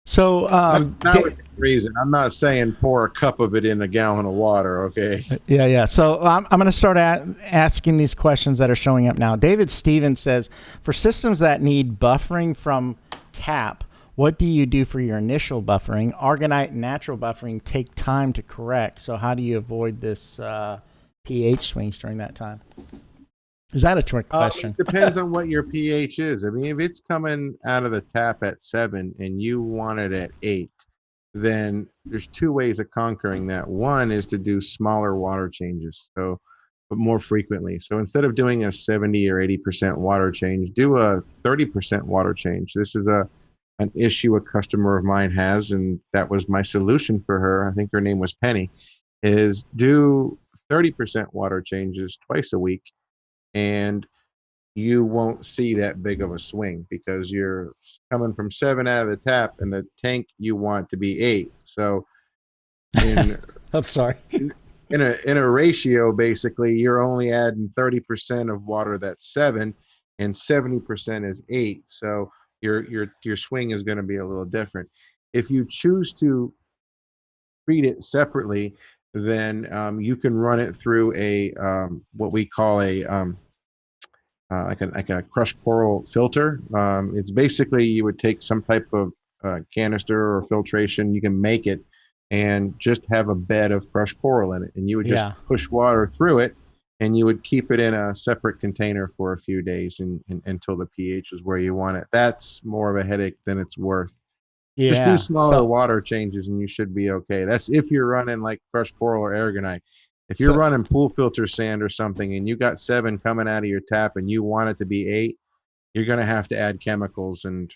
So, not with reason. I'm not saying pour a cup of it in a gallon of water. Okay. Yeah. So I'm going to start asking these questions that are showing up now. David Stevens says, for systems that need buffering from tap, what do you do for your initial buffering? Argonite and natural buffering take time to correct. So how do you avoid this pH swings during that time? Is that a trick question? It depends on what your pH is. I mean, if it's coming out of the tap at 7 and you want it at 8, then there's two ways of conquering that. One is to do smaller water changes, but more frequently. So instead of doing a 70 or 80% water change, do a 30% water change. This is an issue a customer of mine has, and that was my solution for her. I think her name was Penny, is do 30% water changes twice a week, and you won't see that big of a swing because you're coming from 7 out of the tap and the tank you want to be 8. So I'm sorry. In a ratio, basically, you're only adding 30% of water that's 7 and 70% is 8. So your swing is going to be a little different. If you choose to treat it separately, then you can run it through a what we call like a crushed coral filter. It's basically, you would take some type of canister or filtration. You can make it and just have a bed of crushed coral in it, and you would just push water through it, and you would keep it in a separate container for a few days until the pH is where you want it. That's more of a headache than it's worth. Yeah. Just do smaller water changes and you should be okay. That's if you're running like crushed coral or aragonite. If you're running pool filter sand or something and you got 7 coming out of your tap and you want it to be 8, you're going to have to add chemicals. And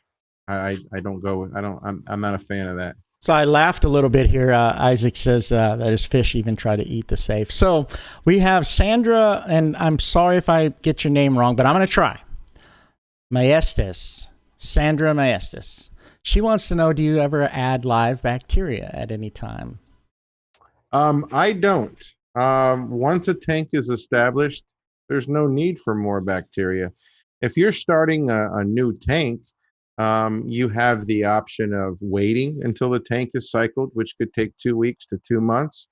I'm not a fan of that. So I laughed a little bit here. Isaac says that his fish even try to eat the safe. So we have Sandra, and I'm sorry if I get your name wrong, but I'm going to try. Maestas. Sandra Maestas. She wants to know, do you ever add live bacteria at any time? I don't. Once a tank is established, there's no need for more bacteria. If you're starting a new tank, you have the option of waiting until the tank is cycled, which could take 2 weeks to 2 months.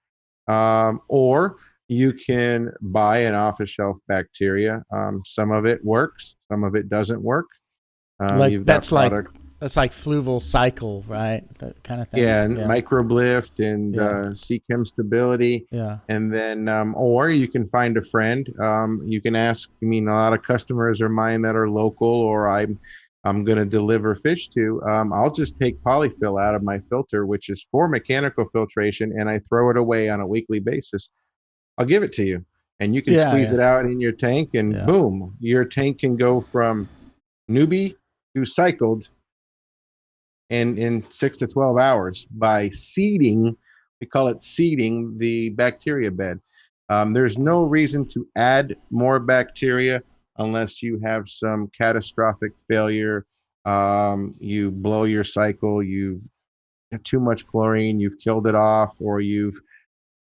Or you can buy an off-the-shelf bacteria. Some of it works, some of it doesn't work. That's like fluval cycle, right? That kind of thing. Yeah, and microblift and sea chem stability. Yeah. And then, or you can find a friend. You can ask. I mean, a lot of customers are mine that are local, or I'm going to deliver fish to. I'll just take polyfill out of my filter, which is for mechanical filtration, and I throw it away on a weekly basis. I'll give it to you, and you can squeeze it out in your tank, and boom, your tank can go from newbie to cycled in 6 to 12 hours by seeding. We call it seeding the bacteria bed. There's no reason to add more bacteria unless you have some catastrophic failure. You blow your cycle, you've got too much chlorine, you've killed it off, or you've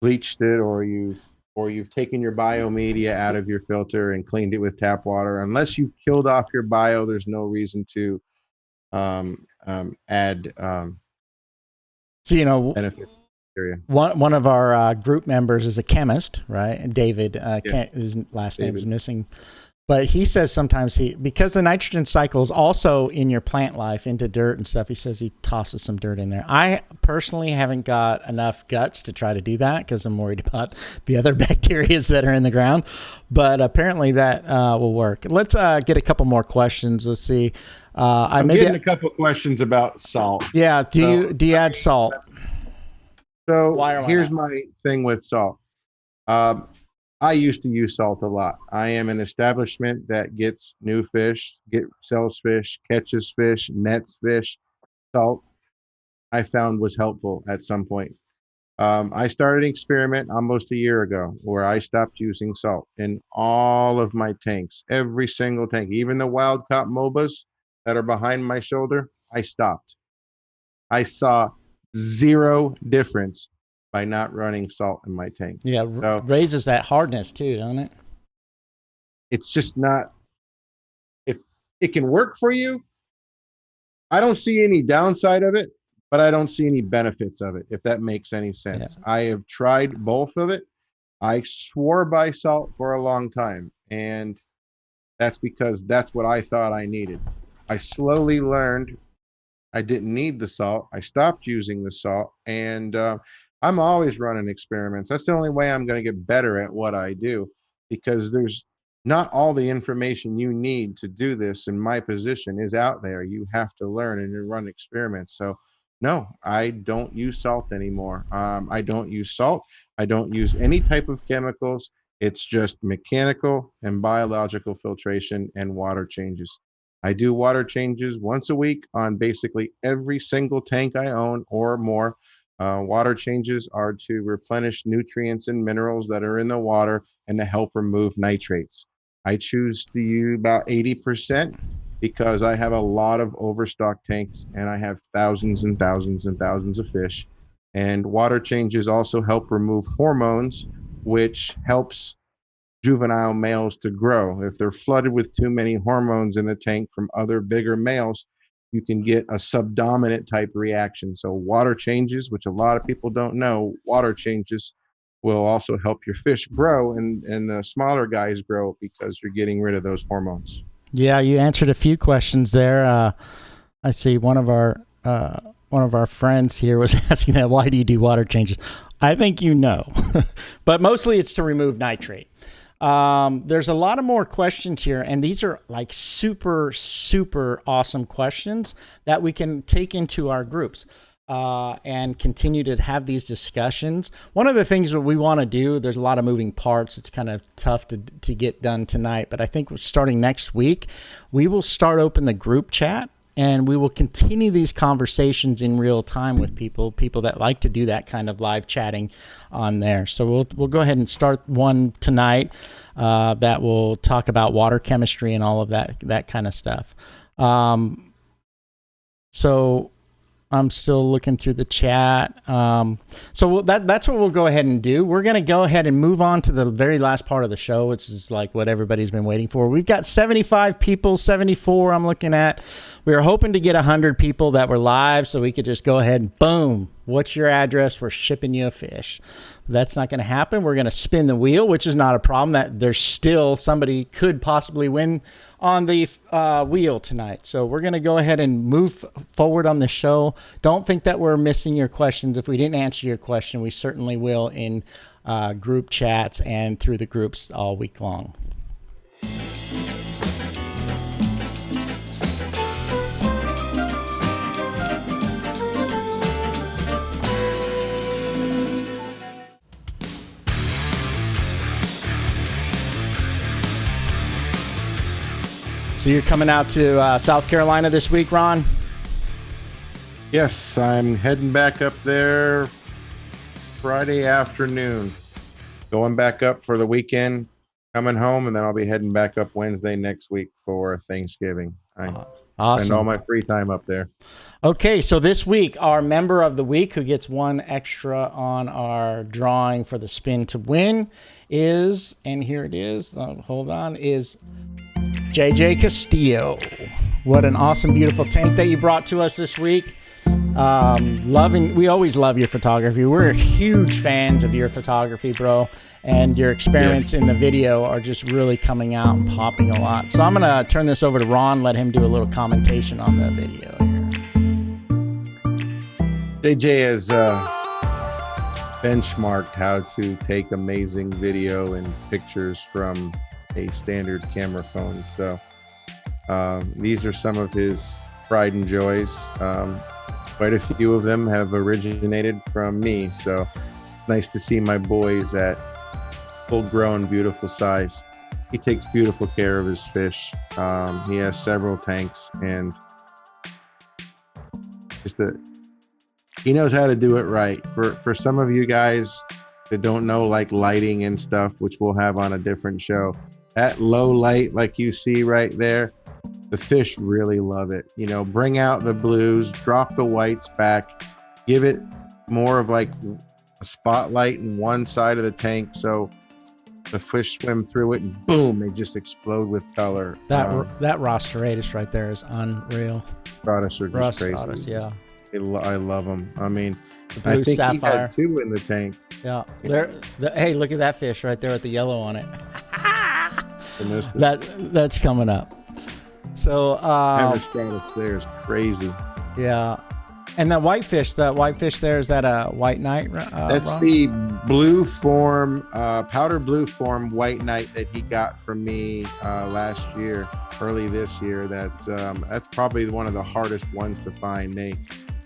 bleached it, or you've taken your biomedia out of your filter and cleaned it with tap water. Unless you've killed off your bio, there's no reason to add so benefit. one of our group members is a chemist, right? And David, his last name is missing. But he says sometimes because the nitrogen cycle is also in your plant life into dirt and stuff, he says he tosses some dirt in there. I personally haven't got enough guts to try to do that because I'm worried about the other bacteria that are in the ground. But apparently that will work. Let's get a couple more questions. Let's see. I'm getting a couple questions about salt. Yeah. Do you add salt? So here's my thing with salt. I used to use salt a lot. I am an establishment that gets new fish, sells fish, catches fish, nets fish. Salt I found was helpful at some point. I started an experiment almost a year ago where I stopped using salt in all of my tanks, every single tank, even the wild caught MOBAs that are behind my shoulder. I stopped. I saw zero difference by not running salt in my tanks. Yeah, so, raises that hardness too, doesn't it? It's just not, if it can work for you, I don't see any downside of it, but I don't see any benefits of it, if that makes any sense. Yeah. I have tried both of it. I swore by salt for a long time, and that's because that's what I thought I needed. I slowly learned I didn't need the salt. I stopped using the salt, and I'm always running experiments. That's the only way I'm going to get better at what I do, because there's not all the information you need to do this in my position is out there. You have to learn and run experiments. So no, I don't use salt anymore. I don't use salt. I don't use any type of chemicals. It's just mechanical and biological filtration and water changes. I do water changes once a week on basically every single tank I own or more. Water changes are to replenish nutrients and minerals that are in the water and to help remove nitrates. I choose to use about 80% because I have a lot of overstock tanks and I have thousands and thousands and thousands of fish. And water changes also help remove hormones, which helps juvenile males to grow. If they're flooded with too many hormones in the tank from other bigger males, you can get a subdominant type reaction. So water changes, which a lot of people don't know, water changes will also help your fish grow and the smaller guys grow because you're getting rid of those hormones. Yeah, you answered a few questions there. I see one of our friends here was asking that, why do you do water changes? I think you know, but mostly it's to remove nitrate. There's a lot of more questions here, and these are like super, super awesome questions that we can take into our groups and continue to have these discussions. One of the things that we want to do, there's a lot of moving parts. It's kind of tough to get done tonight, but I think starting next week, we will start open the group chat. And we will continue these conversations in real time with people that like to do that kind of live chatting on there. So we'll go ahead and start one tonight that will talk about water chemistry and all of that kind of stuff. So I'm still looking through the chat. So that's what we'll go ahead and do. We're going to go ahead and move on to the very last part of the show, which is like what everybody's been waiting for. We've got 75 people, 74 I'm looking at. We were hoping to get 100 people that were live so we could just go ahead and boom, what's your address? We're shipping you a fish. That's not going to happen. We're going to spin the wheel, which is not a problem. That there's still somebody could possibly win on the wheel tonight. So we're going to go ahead and move forward on the show. Don't think that we're missing your questions. If we didn't answer your question, we certainly will in group chats and through the groups all week long. So you're coming out to South Carolina this week, Ron? Yes, I'm heading back up there Friday afternoon. Going back up for the weekend, coming home, and then I'll be heading back up Wednesday next week for Thanksgiving. I spend all my free time up there. Okay, so this week, our member of the week who gets one extra on our drawing for the spin to win is, and here it is, is JJ Castillo. What an awesome, beautiful tank that you brought to us this week. We always love your photography. We're huge fans of your photography, bro. And your experiments in the video are just really coming out and popping a lot. So I'm going to turn this over to Ron, let him do a little commentation on the video here. JJ has benchmarked how to take amazing video and pictures from a standard camera phone. So these are some of his pride and joys. Quite a few of them have originated from me. So nice to see my boys at full grown, beautiful size. He takes beautiful care of his fish. He has several tanks, and he knows how to do it right. For some of you guys that don't know, like lighting and stuff, which we'll have on a different show, at low light, like you see right there, the fish really love it. You know, bring out the blues, drop the whites back, give it more of like a spotlight in one side of the tank, so the fish swim through it and boom, they just explode with color. That Rostratus right there is unreal. Rostratus are just crazy. Yeah. I love them. I mean, I think sapphire. He had 2 in the tank. Yeah. Hey, look at that fish right there with the yellow on it. That's coming up. So Stratus there is crazy. Yeah. And that whitefish there, is that a white knight? That's Ron? the blue form, powder blue form white knight that he got from me last year, early this year. That's probably one of the hardest ones to find. They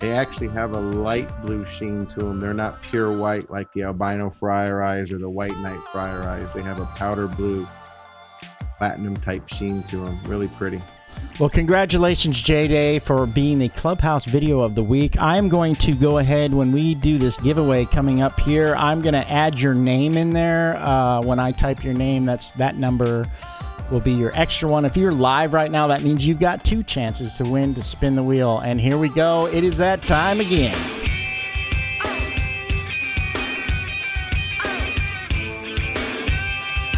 actually have a light blue sheen to them. They're not pure white like the albino fryer eyes or the white knight fryer eyes. They have a powder blue platinum type sheen to them. Really pretty. Well, congratulations, J-Day, for being the Clubhouse Video of the Week. I'm going to go ahead, when we do this giveaway coming up here, I'm going to add your name in there. When I type your name, that number will be your extra one. If you're live right now, that means you've got 2 chances to win to spin the wheel. And here we go. It is that time again.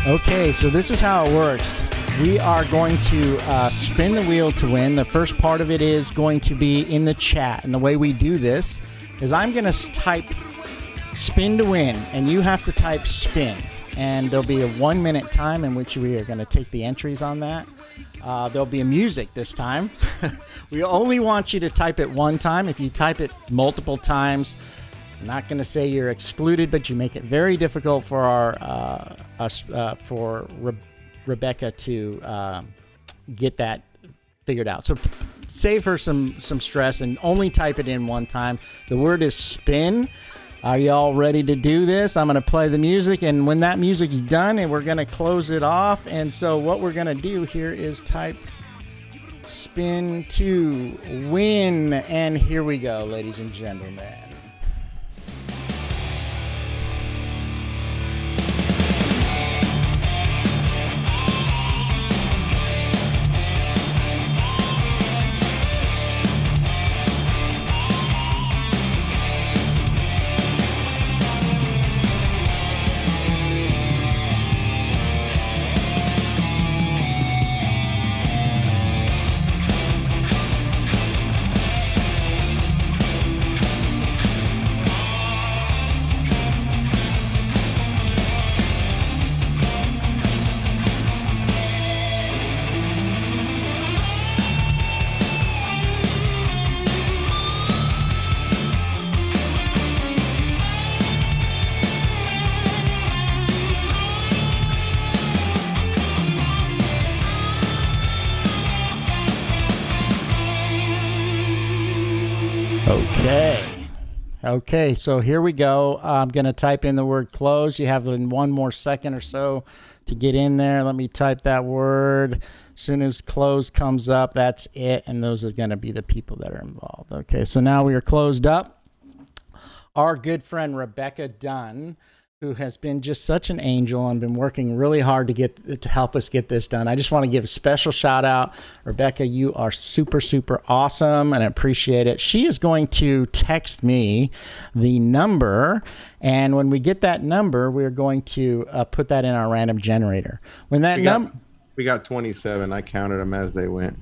Okay, so this is how it works. We are going to spin the wheel to win. The first part of it is going to be in the chat. And the way we do this is I'm going to type spin to win, and you have to type spin. And there'll be a 1-minute time in which we are going to take the entries on that. There'll be a music this time. We only want you to type it 1 time. If you type it multiple times, I'm not going to say you're excluded, but you make it very difficult for Rebecca to get that figured out. So save her some stress and only type it in 1 time. The word is spin. Are y'all ready to do this? I'm going to play the music, and when that music's done, and we're going to close it off. And so what we're going to do here is type spin to win. And here we go, ladies and gentlemen. Okay, so here we go. I'm going to type in the word close. You have 1 more second or so to get in there. Let me type that word. As soon as close comes up, that's it. And those are going to be the people that are involved. Okay, so now we are closed up. Our good friend Rebecca Dunn, who has been just such an angel and been working really hard to help us get this done. I just want to give a special shout out. Rebecca, you are super, super awesome, and I appreciate it. She is going to text me the number, and when we get that number, we're going to put that in our random generator. When that we got 27. I counted them as they went.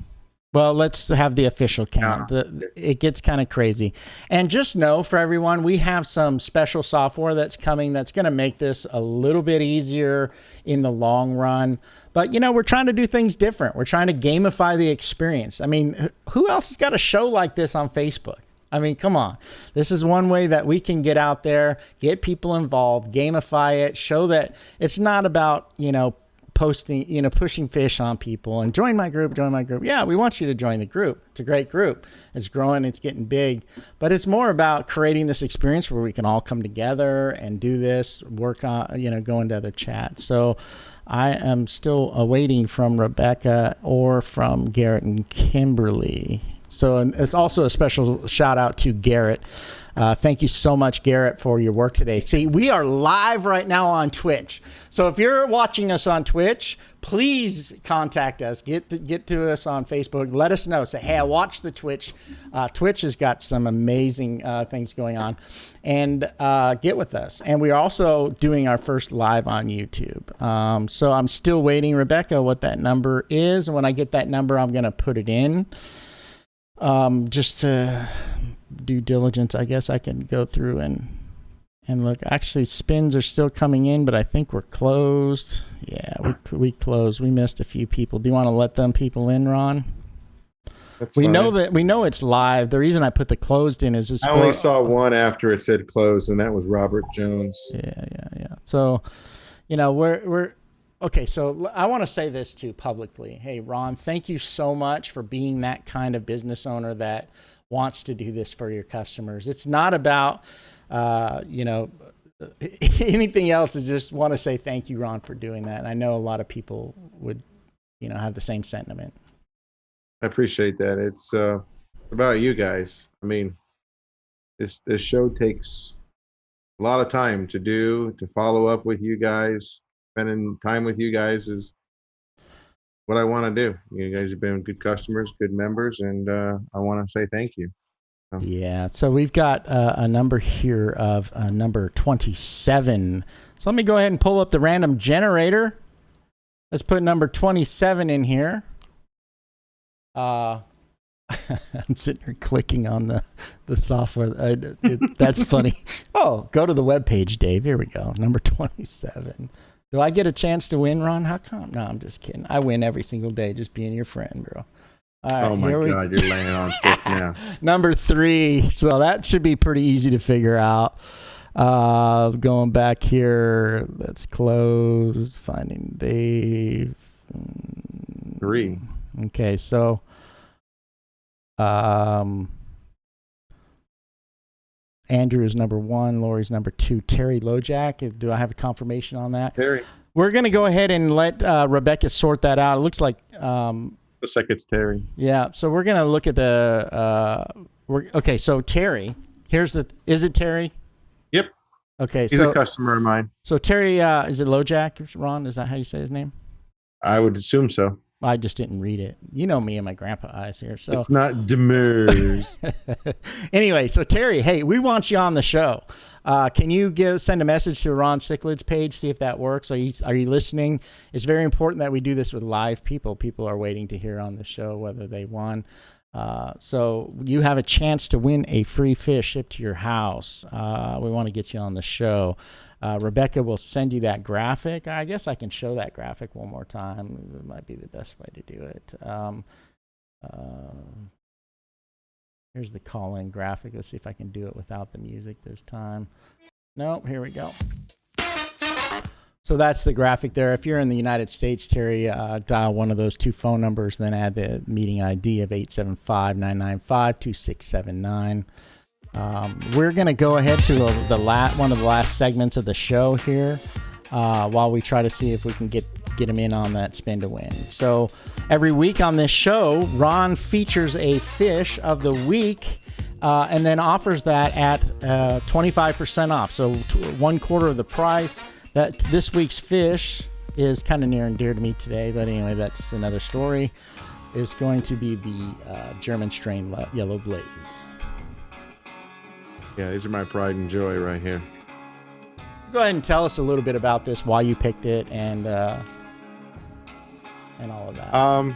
Well, let's have the official count. It gets kind of crazy. And just know for everyone, we have some special software that's coming that's going to make this a little bit easier in the long run. But, you know, we're trying to do things different. We're trying to gamify the experience. I mean, who else has got a show like this on Facebook? I mean, come on. This is one way that we can get out there, get people involved, gamify it, show that it's not about, you know, posting, you know, pushing fish on people and join my group. Yeah, we want you to join the group. It's a great group. It's growing, it's getting big, but it's more about creating this experience where we can all come together and do this, work on, you know, go into other chats. So I am still awaiting from Rebecca or from Garrett and Kimberly. So it's also a special shout out to Garrett. Thank you so much, Garrett, for your work today. See, we are live right now on Twitch. So if you're watching us on Twitch, please contact us. Get to us on Facebook. Let us know. Say, hey, I watched the Twitch. Twitch has got some amazing things going on. And get with us. And we're also doing our first live on YouTube. So I'm still waiting, Rebecca, what that number is. And when I get that number, I'm going to put it in. Just to due diligence, I guess I can go through and look. Actually, spins are still coming in, but I think we're closed. Yeah, we closed. We missed a few people. Do you want to let them people in, Ron? That's we fine. know it's live. The reason I put the closed in is just I only saw one after it said closed, and that was Robert Jones. Yeah. So, you know, we're okay. So I want to say this too publicly. Hey, Ron, thank you so much for being that kind of business owner that wants to do this for your customers. It's not about, you know, anything else. Is just want to say thank you, Ron, for doing that. And I know a lot of people would, you know, have the same sentiment. I appreciate that. It's about you guys. I mean, this show takes a lot of time to do, to follow up with you guys. Spending time with you guys is what I want to do. You guys have been good customers, good members, and I want to say thank you. Yeah, so we've got a number here of number 27. So let me go ahead and pull up the random generator. Let's put number 27 in here. I'm sitting here clicking on the software. That's funny. Oh, go to the webpage, Dave. Here we go. Number 27. Do I get a chance to win, Ron? How come? No, I'm just kidding. I win every single day just being your friend, bro. All right, oh, my God. You're laying on thick now. Number 3. So that should be pretty easy to figure out. Going back here. Let's close. Finding Dave. 3. Okay, so Andrew is number 1. Lori's number 2. Terry Lojak. Do I have a confirmation on that? Terry. We're going to go ahead and let Rebecca sort that out. It looks like... looks like it's Terry. Yeah, so we're going to look at the... okay, so Terry. Is it Terry? Yep. Okay, He's a customer of mine. So Terry, is it Lojak, Ron? Is that how you say his name? I would assume so. I just didn't read it. You know me and my grandpa eyes here. So it's not DEMERS. Anyway, so Terry, hey, we want you on the show. Can you send a message to Ron Cichlids page, see if that works? Are you listening? It's very important that we do this with live people. People are waiting to hear on the show whether they won. So you have a chance to win a free fish shipped to your house. We want to get you on the show. Rebecca will send you that graphic. I guess I can show that graphic one more time. It might be the best way to do it. Here's the call-in graphic. Let's see if I can do it without the music this time. Nope, here we go. So that's the graphic there. If you're in the United States, Terry, dial one of those 2 phone numbers, then add the meeting ID of 875-995-2679. We're going to go ahead to one of the last segments of the show here while we try to see if we can get him in on that spin to win. So every week on this show, Ron features a fish of the week and then offers that at 25% off. So 1/4 of the price. That this week's fish is kind of near and dear to me today, but anyway, that's another story. Is going to be the German strain Yellow Blaze. Yeah, these are my pride and joy right here. Go ahead and tell us a little bit about this, why you picked it, and all of that.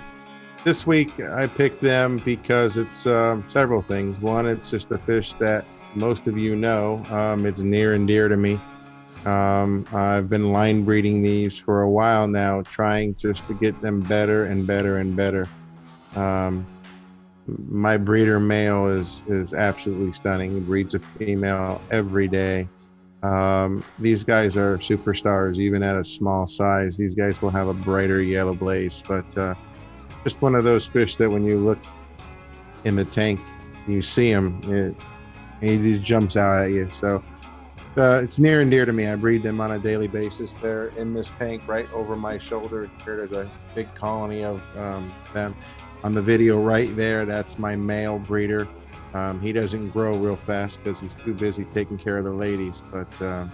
This week I picked them because it's several things. One, it's just a fish that most of you know. It's near and dear to me. I've been line breeding these for a while now, trying just to get them better and better and better. My breeder male is absolutely stunning. He breeds a female every day. These guys are superstars, even at a small size. These guys will have a brighter yellow blaze, but just one of those fish that when you look in the tank, you see him, he just jumps out at you. So it's near and dear to me. I breed them on a daily basis. They're in this tank right over my shoulder. There's a big colony of them. On the video right there, that's my male breeder. He doesn't grow real fast because he's too busy taking care of the ladies. But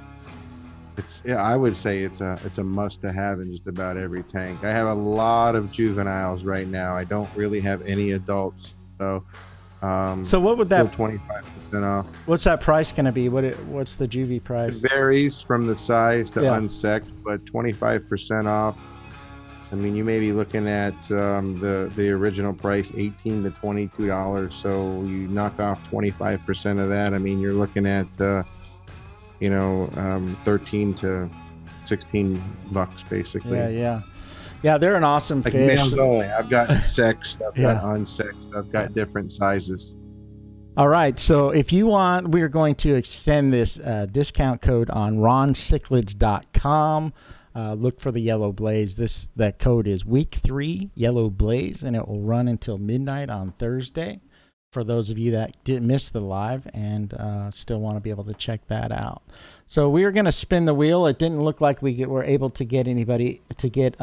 I would say it's a must to have in just about every tank. I have a lot of juveniles right now. I don't really have any adults. So what would that 25% off? What's that price going to be? What's the juvie price? It varies from the size to unsexed, but 25% off. I mean, you may be looking at the original price, $18 to $22. So you knock off 25% of that. I mean, you're looking at 13 to 16 bucks basically. Yeah. They're an awesome like fish. Males only. I've got sexed, I've got unsexed, I've got different sizes. All right, so if you want, we're going to extend this discount code on roncichlids.com. Look for the yellow blaze. That code is week 3 yellow blaze, and it will run until midnight on Thursday. For those of you that didn't miss the live and still want to be able to check that out. So we are going to spin the wheel. It didn't look like we were able to get anybody to get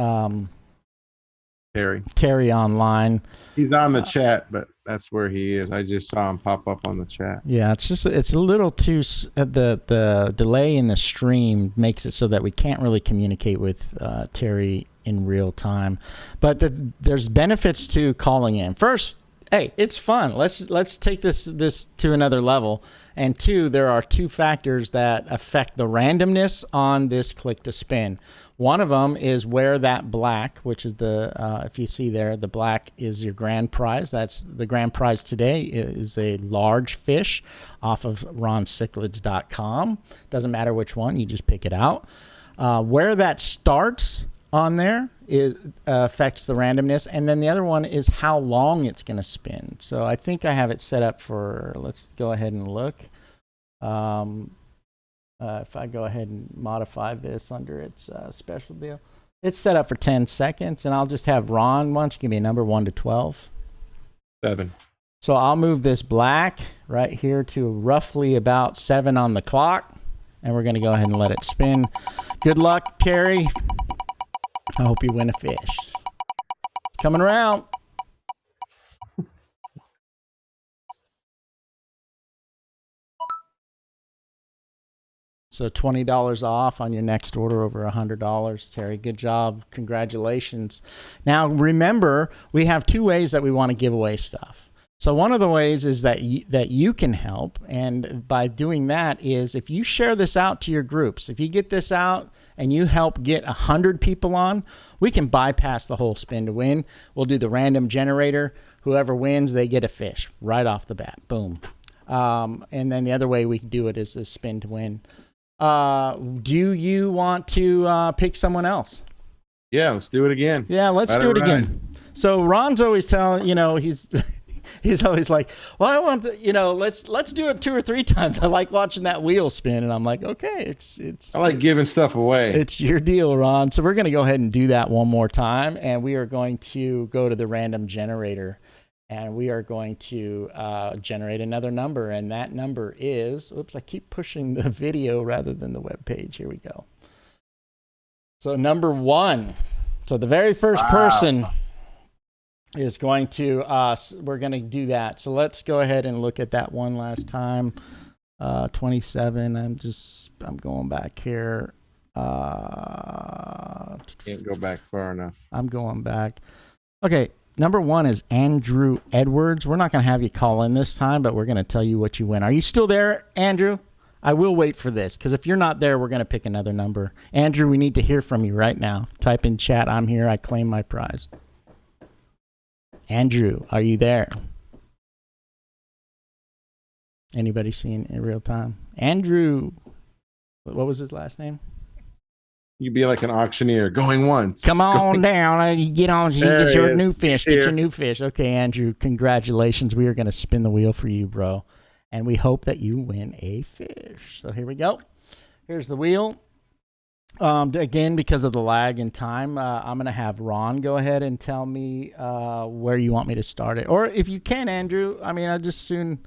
Terry online. He's on the chat, but that's where he is. I just saw him pop up on the chat. Yeah, it's a little too the delay in the stream makes it so that we can't really communicate with Terry in real time. But there's benefits to calling in. First, hey, it's fun. Let's take this to another level. And 2, there are 2 factors that affect the randomness on this click to spin. One of them is where that black, which is if you see there, the black is your grand prize. That's the grand prize today is a large fish off of roncichlids.com. Doesn't matter which one, you just pick it out. Where that starts on there affects the randomness. And then the other one is how long it's going to spin. So I think I have it set up for, let's go ahead and look. If I go ahead and modify this under its special deal, it's set up for 10 seconds, and I'll just have Ron. Why don't you give me a number 1 to 12? 7. So I'll move this black right here to roughly about 7 on the clock, and we're going to go ahead and let it spin. Good luck, Terry. I hope you win a fish. Coming around. So $20 off on your next order over $100, Terry. Good job. Congratulations. Now, remember, we have 2 ways that we want to give away stuff. So one of the ways is that you can help, and by doing that is if you share this out to your groups, if you get this out and you help get 100 people on, we can bypass the whole spin to win. We'll do the random generator. Whoever wins, they get a fish right off the bat. Boom. And then the other way we can do it is a spin to win. Do you want to pick someone else? Yeah, let's do it again. Yeah, let's do it again. So Ron's always telling, he's always like, well, I want let's do it 2 or 3 times. I like watching that wheel spin, and I'm like, okay, it's I like giving stuff away. It's your deal, Ron. So we're going to go ahead and do that one more time, and we are going to go to the random generator. And we are going to generate another number, and that number is, oops, I keep pushing the video rather than the web page. Here we go. So number 1. So the very first person is going to, we're going to do that. So let's go ahead and look at that one last time. 27, I'm going back here. Can't go back far enough. I'm going back. Okay. Number 1 is Andrew Edwards. We're not going to have you call in this time, but we're going to tell you what you win. Are you still there, Andrew? I will wait for this, because if you're not there, we're going to pick another number. Andrew, we need to hear from you right now. Type in chat, I'm here, I claim my prize. Andrew, are you there? Anybody seeing in real time? Andrew, what was his last name? You'd be like an auctioneer going once. Come on down. You get on. You get your new fish. Get your new fish. Okay, Andrew, congratulations. We are going to spin the wheel for you, bro. And we hope that you win a fish. So here we go. Here's the wheel. Again, because of the lag in time, I'm going to have Ron go ahead and tell me where you want me to start it. Or if you can, Andrew, I mean, I'll just soon...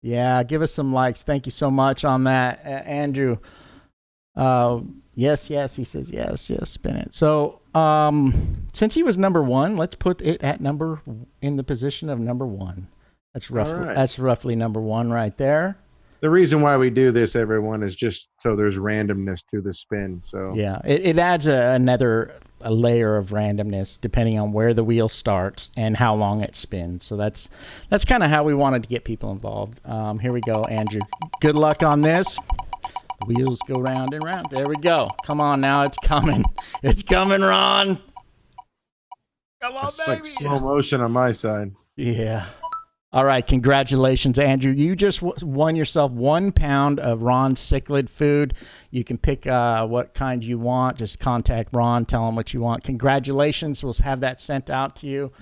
Yeah, give us some likes. Thank you so much on that, Andrew. Yes, he says yes, spin it. So, since he was number one, let's put it at in the position of number one. That's roughly number one right there. The reason why we do this, everyone, is just so there's randomness to the spin. So yeah, it adds another layer of randomness depending on where the wheel starts and how long it spins. So that's kind of how we wanted to get people involved. Here we go, Andrew. Good luck on this. The wheels go round and round. There we go. Come on now, it's coming. It's coming, Ron. Come on, it's baby. Like slow motion on my side. Yeah. All right, congratulations, Andrew. You just won yourself 1 pound of Ron's cichlid food. You can pick what kind you want. Just contact Ron, tell him what you want. Congratulations. We'll have that sent out to you.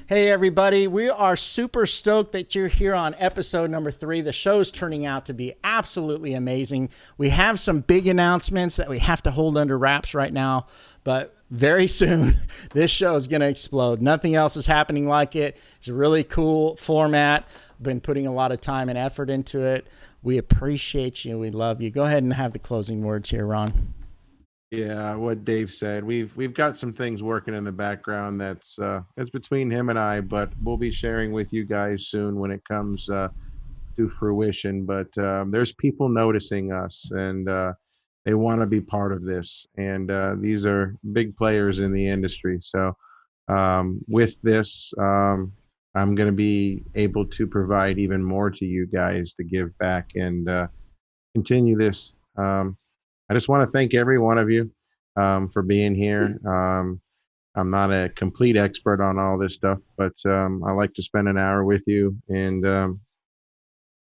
Hey, everybody. We are super stoked that you're here on episode number 3. The show's turning out to be absolutely amazing. We have some big announcements that we have to hold under wraps right now, but very soon, this show is going to explode. Nothing else is happening like it. It's a really cool format. Been putting a lot of time and effort into it. We appreciate you. We love you. Go ahead and have the closing words here, Ron. Yeah, what Dave said. We've got some things working in the background that's it's between him and I, but we'll be sharing with you guys soon when it comes to fruition. But there's people noticing us, and they want to be part of this, and these are big players in the industry. So with this, I'm going to be able to provide even more to you guys to give back and continue this. I just want to thank every one of you for being here. I'm not a complete expert on all this stuff, but I like to spend an hour with you and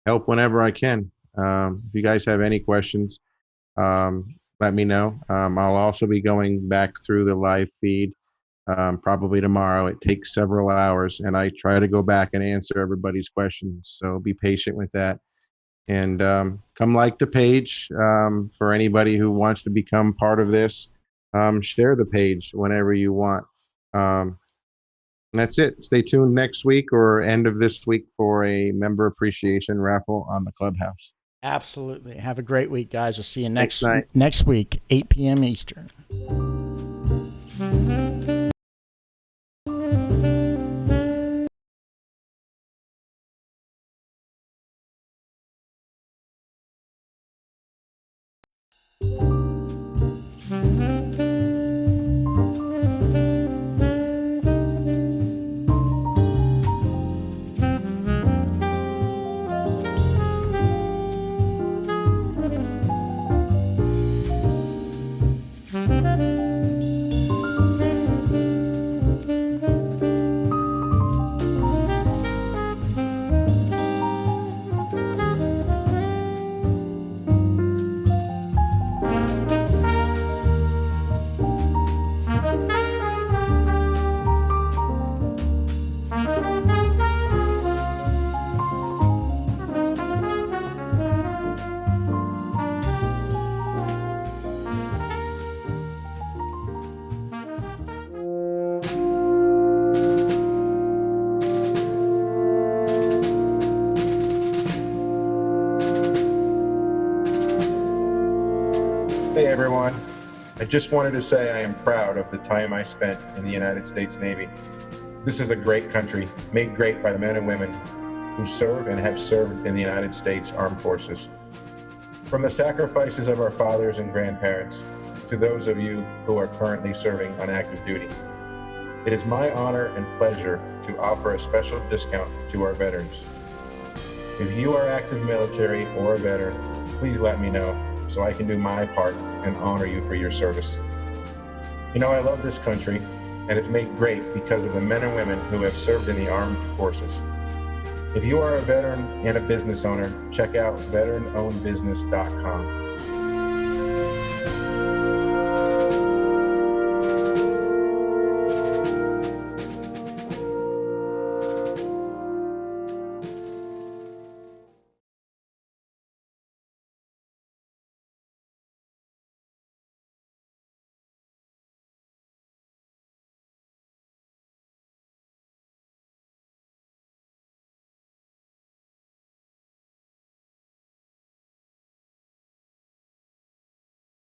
help whenever I can. If you guys have any questions, let me know. I'll also be going back through the live feed probably tomorrow. It takes several hours, and I try to go back and answer everybody's questions. So be patient with that. And come like the page. For anybody who wants to become part of this, share the page whenever you want. That's it. Stay tuned next week or end of this week for a member appreciation raffle on the Clubhouse. Absolutely. Have a great week, guys. We'll see you next week, 8 p.m. Eastern. Hey everyone, I just wanted to say I am proud of the time I spent in the United States Navy. This is a great country, made great by the men and women who serve and have served in the United States Armed Forces. From the sacrifices of our fathers and grandparents to those of you who are currently serving on active duty, it is my honor and pleasure to offer a special discount to our veterans. If you are active military or a veteran, please let me know so I can do my part and honor you for your service. You know, I love this country and it's made great because of the men and women who have served in the armed forces. If you are a veteran and a business owner, check out veteranownedbusiness.com.